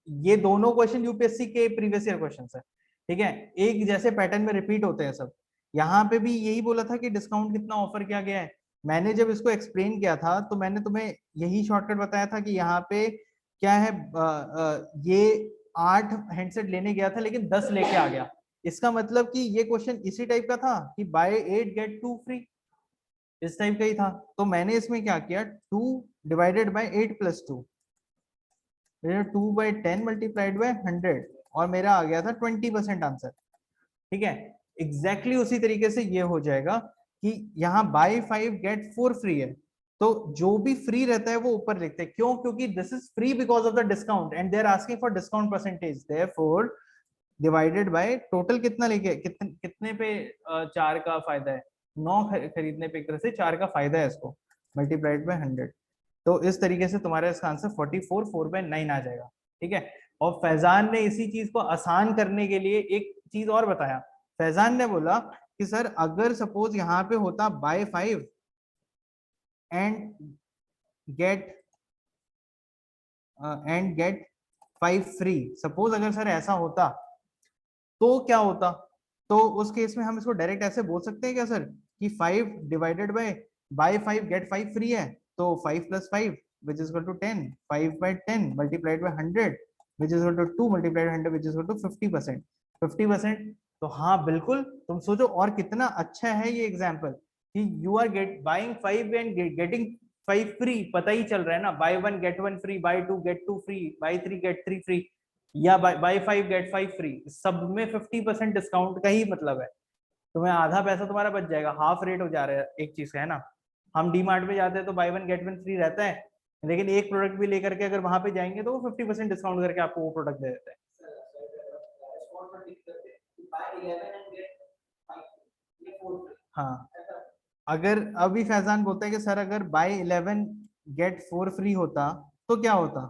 ये दोनों क्वेश्चन यूपीएससी के प्रीवियस ईयर क्वेश्चन है, ठीक है, एक जैसे पैटर्न में रिपीट होते हैं सब। यहाँ पे भी यही बोला था कि डिस्काउंट कितना ऑफर किया गया है। मैंने जब इसको एक्सप्लेन किया था तो मैंने तुम्हें यही शॉर्टकट बताया था कि यहाँ पे क्या है, ये 8 हैंडसेट लेने गया था लेकिन 10 लेके आ गया, इसका मतलब कि ये क्वेश्चन इसी टाइप का था कि बाय 8 गेट 2 फ्री, इस टाइप का ही था। तो मैंने इसमें क्या किया, 2 डिवाइडेड बाय 8 + 2, 2/10 मल्टीप्लाइड बाय 100 और मेरा आ गया था 20% आंसर। ठीक है, एग्जैक्टली उसी तरीके से ये हो जाएगा कि यहाँ बाय 5 गेट 4 फ्री है, तो जो भी फ्री रहता है वो ऊपर लिखते हैं। क्यों? क्योंकि this is free because of the discount and they are asking for discount percentage, therefore divided by total कितना लेके कितने पे 4 का फायदा है, 9 खरीदने पे एक तरह से 4 का फायदा है इसको, मल्टीप्लाइड बाय 100। तो इस तरीके से तुम्हारा इसका आंसर 44 4/9 आ जाएगा। ठीक है, और फैजान ने इसी चीज को आसान करने के लिए एक चीज और बताया। फैजान ने बोला कि सर अगर सपोज यहाँ पे होता buy 5 and get 5 free, suppose अगर सर ऐसा होता तो क्या होता? तो उस केस में हम इसको डायरेक्ट ऐसे बोल सकते हैं क्या सर कि 5 डिवाइडेड बाय 5 गेट 5 फ्री है, तो 5 + 5 which is equal to 10, 5/10 multiplied by 100 which is equal to 2 multiplied by 100 which is equal to 50%। 50%, तो हाँ बिल्कुल, तुम सोचो और कितना अच्छा है ये एग्जांपल कि you are buying 5 and getting 5 free, पता ही चल रहा है ना, buy 1 get 1 free, buy 2 get 2 free, buy 3 get 3 free, या बाय 5 गेट 5 फ्री, सब में 50% डिस्काउंट का ही मतलब है। तुम्हें आधा पैसा तुम्हारा बच जाएगा, हाफ रेट हो जा रहा है एक चीज का, है ना। हम डी मार्ट में जाते हैं तो बाय 1 गेट 1 फ्री रहता है, लेकिन एक प्रोडक्ट भी लेकर के अगर वहां पे जाएंगे तो वो 50% डिस्काउंट करके आपको वो प्रोडक्ट दे देते हैं। हाँ, अगर अभी फैजान बोलता है कि सर अगर बाय 11 गेट 4 फ्री होता तो क्या होता?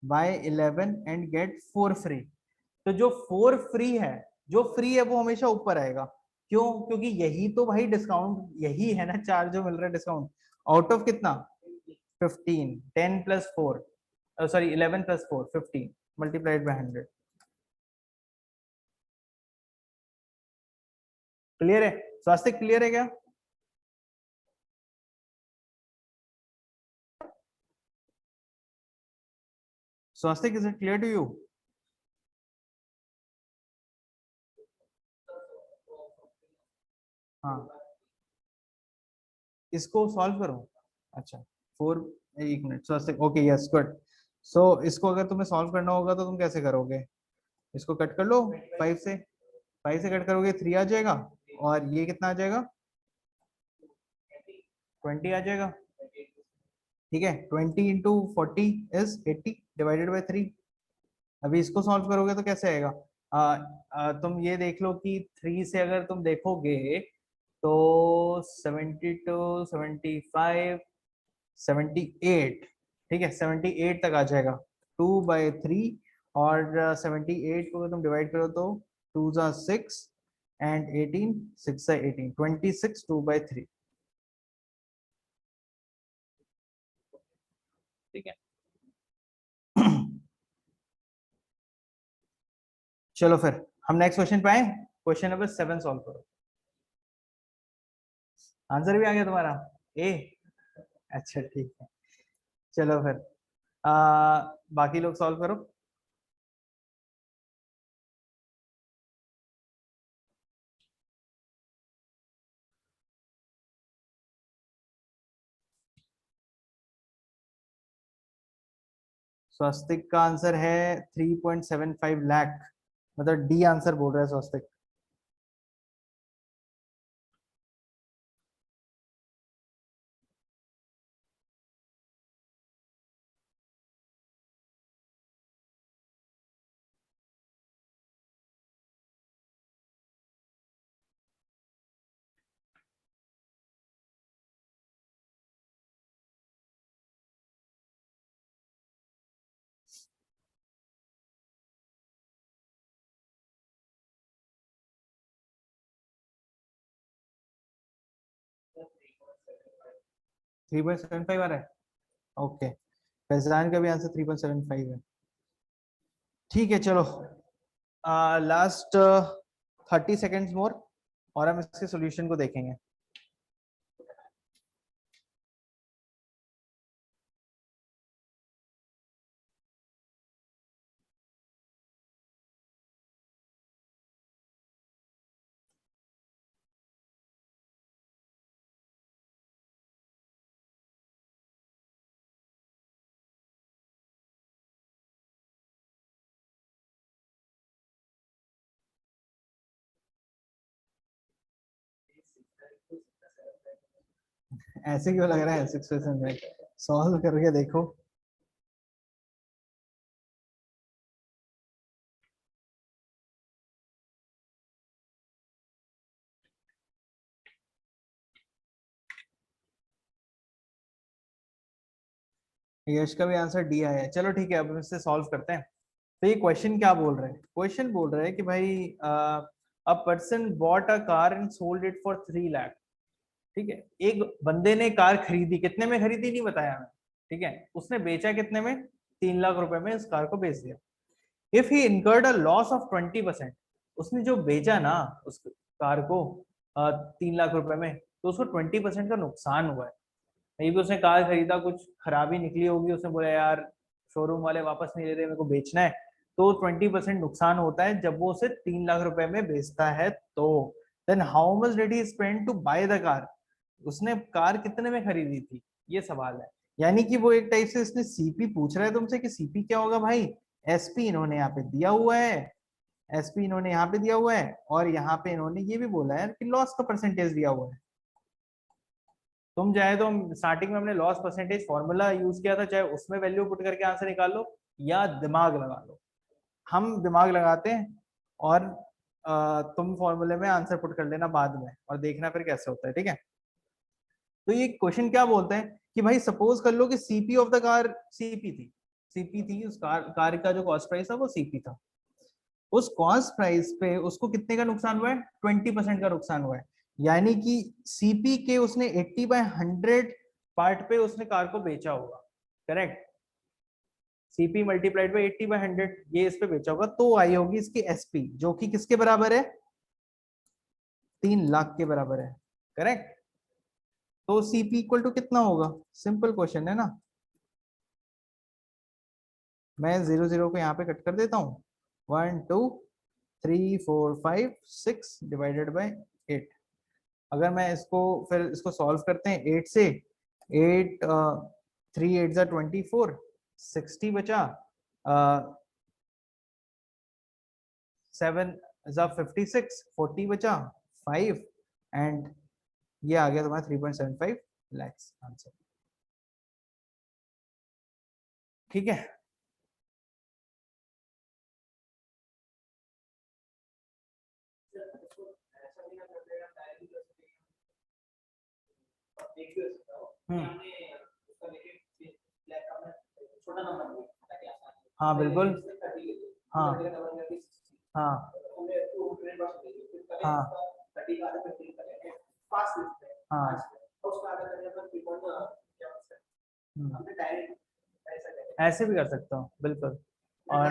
बाय 11 एंड गेट 4 फ्री, तो जो 4 फ्री है, जो फ्री है वो हमेशा ऊपर आएगा। क्यों? क्योंकि यही तो भाई डिस्काउंट, यही है ना 4 जो मिल रहा है डिस्काउंट, आउट ऑफ कितना? 15, 10 + 4, सॉरी 11 + 4 15 मल्टीप्लाइड बाय 100। क्लियर है? स्वास्तिक क्लियर है क्या? Swastik is it clear to you? हाँ, इसको सॉल्व करो। अच्छा, 4, एक minute Swastik, okay yes good. So इसको अगर तुम्हें सॉल्व करना होगा तो तुम कैसे करोगे? इसको कट कर लो 5 से, 5 से कट करोगे 3 आ जाएगा, और ये कितना आ जाएगा? 20 आ जाएगा। ठीक है, 20 इंटू 40 इज 80 डिवाइडेड बाई 3। अभी इसको सॉल्व करोगे तो कैसे आएगा? तुम ये देख लो कि 3 से अगर तुम देखोगे तो 72, 75, 78, ठीक है 78 तक आ जाएगा, 2/3। और 78 को तुम डिवाइड करो तो 2 जा 6 एंड 18, 6 जा 18, 26 2/3। ठीक है। चलो फिर हम नेक्स्ट क्वेश्चन पे आए। क्वेश्चन नंबर 7 सॉल्व करो। आंसर भी आ गया तुम्हारा ए? अच्छा ठीक है, चलो फिर बाकी लोग सॉल्व करो। स्वस्तिक का आंसर है 3.75 लाख, मतलब डी आंसर बोल रहा है स्वस्तिक। थ्री पॉइंट सेवन फाइव आ रहा है, ओके। फैजान का भी आंसर 3.75 है। ठीक है चलो, लास्ट 30 सेकेंड्स मोर और हम इसके सॉल्यूशन को देखेंगे। ऐसे क्यों लग रहा है 6%? सॉल्व करके देखो। यश का भी आंसर डी आया है। चलो ठीक है, अब हम इससे सॉल्व करते हैं। तो ये क्वेश्चन क्या बोल रहे हैं? क्वेश्चन बोल रहा है कि भाई a person bought a car and sold it for 3 lakh. ठीक है, एक बंदे ने कार खरीदी, कितने में खरीदी नहीं बताया हमें, ठीक है, उसने बेचा कितने में? 3 लाख रुपए में इस कार को बेच दिया। If he incurred a loss of 20%, उसने जो बेचा ना उस कार को 3 लाख रुपए में, तो उसको 20% का नुकसान हुआ है। नहीं भी उसने कार खरीदा, कुछ खराबी निकली होगी, उसने बोला यार शोरूम वाले वापस नहीं ले रहे, मेरे को बेचना है, तो 20% नुकसान होता है जब वो उसे 3 लाख रुपए में बेचता है। तो then how much did he spend to buy the car? उसने कार कितने में खरीदी थी, ये सवाल है। यानी कि वो एक टाइप से इसने सीपी पूछ रहा है तुमसे कि सीपी क्या होगा भाई? एसपी इन्होंने यहाँ पे दिया हुआ है, एसपी इन्होंने यहाँ पे दिया हुआ है, और यहाँ पे इन्होंने ये भी बोला है कि लॉस का परसेंटेज दिया हुआ है। तुम चाहे तो स्टार्टिंग में हमने लॉस परसेंटेज फॉर्मूला यूज किया था, चाहे उसमें वैल्यू पुट करके आंसर निकाल लो या दिमाग लगा लो। हम दिमाग लगाते हैं और तुम फॉर्मूले में आंसर पुट कर लेना बाद में, और देखना फिर कैसे होता है, ठीक है। तो ये क्वेश्चन क्या बोलते हैं कि भाई सपोज कर लो कि CP of the car CP थी, सीपी थी उस कार का जो कॉस्ट प्राइस था वो सीपी था। उस कॉस्ट प्राइस पे उसको कितने का नुकसान हुआ है? 20% का नुकसान हुआ है। यानी कि सीपी के उसने 80/100 पार्ट पे उसने कार को बेचा होगा, करेक्ट। सीपी मल्टीप्लाइड बाई 80/100, ये इस पे बेचा होगा, तो आई होगी इसकी एसपी, जो कि किसके बराबर है? 3 लाख के बराबर है, करेक्ट। तो सीपी इक्वल टू कितना होगा? सिंपल क्वेश्चन है ना। मैं 0 0 को यहाँ पे कट कर देता हूँ। 1 2 3 4 5 6 डिवाइडेड बाई 8। अगर मैं इसको फिर इसको सॉल्व करते हैं 8 से, 8 3 8 जा 24, 60 बचा, 7 जा 56, 40 बचा, 5, एंड ये आ गया तुम्हारा 3.75 लैक्स आंसर, ठीक है। हाँ बिल्कुल। हाँ हाँ हाँ हाँ। ऐसे भी कर सकता हूँ बिल्कुल। और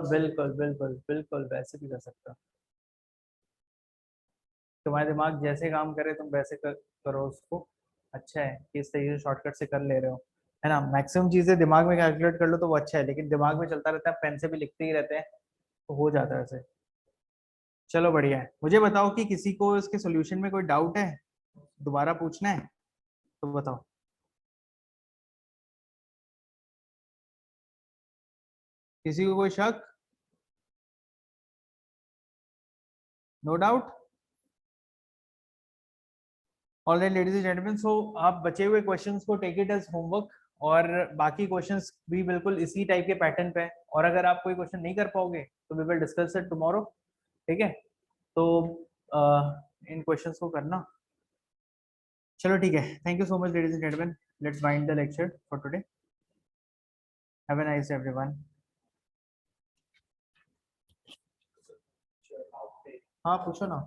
बिल्कुल बिल्कुल बिल्कुल वैसे भी कर सकता हूँ। तुम्हारे दिमाग जैसे काम करे तुम वैसे करो उसको। अच्छा है कि इस तरीके से शॉर्टकट से कर ले रहे हो, है ना। मैक्सिमम चीजें दिमाग में कैलकुलेट कर लो तो वो अच्छा है, लेकिन दिमाग में चलता रहता है, पेन से भी लिखते ही रहते हैं, तो हो जाता है वैसे। चलो बढ़िया है। मुझे बताओ कि किसी को इसके सॉल्यूशन में कोई डाउट है, दोबारा पूछना है तो बताओ। किसी को कोई शक? No doubt. Alright ladies and gentleman, so आप बचे हुए क्वेश्चंस को टेक इट एज होमवर्क, और बाकी क्वेश्चंस भी बिल्कुल इसी टाइप के पैटर्न पे हैं, और अगर आप कोई क्वेश्चन नहीं कर पाओगे तो we will discuss it tomorrow, ठीक है। तो इन क्वेश्चंस को करना। चलो ठीक है, thank you so much ladies and gentleman, let's wind the lecture for today. Have a nice everyone. हाँ पूछो ना।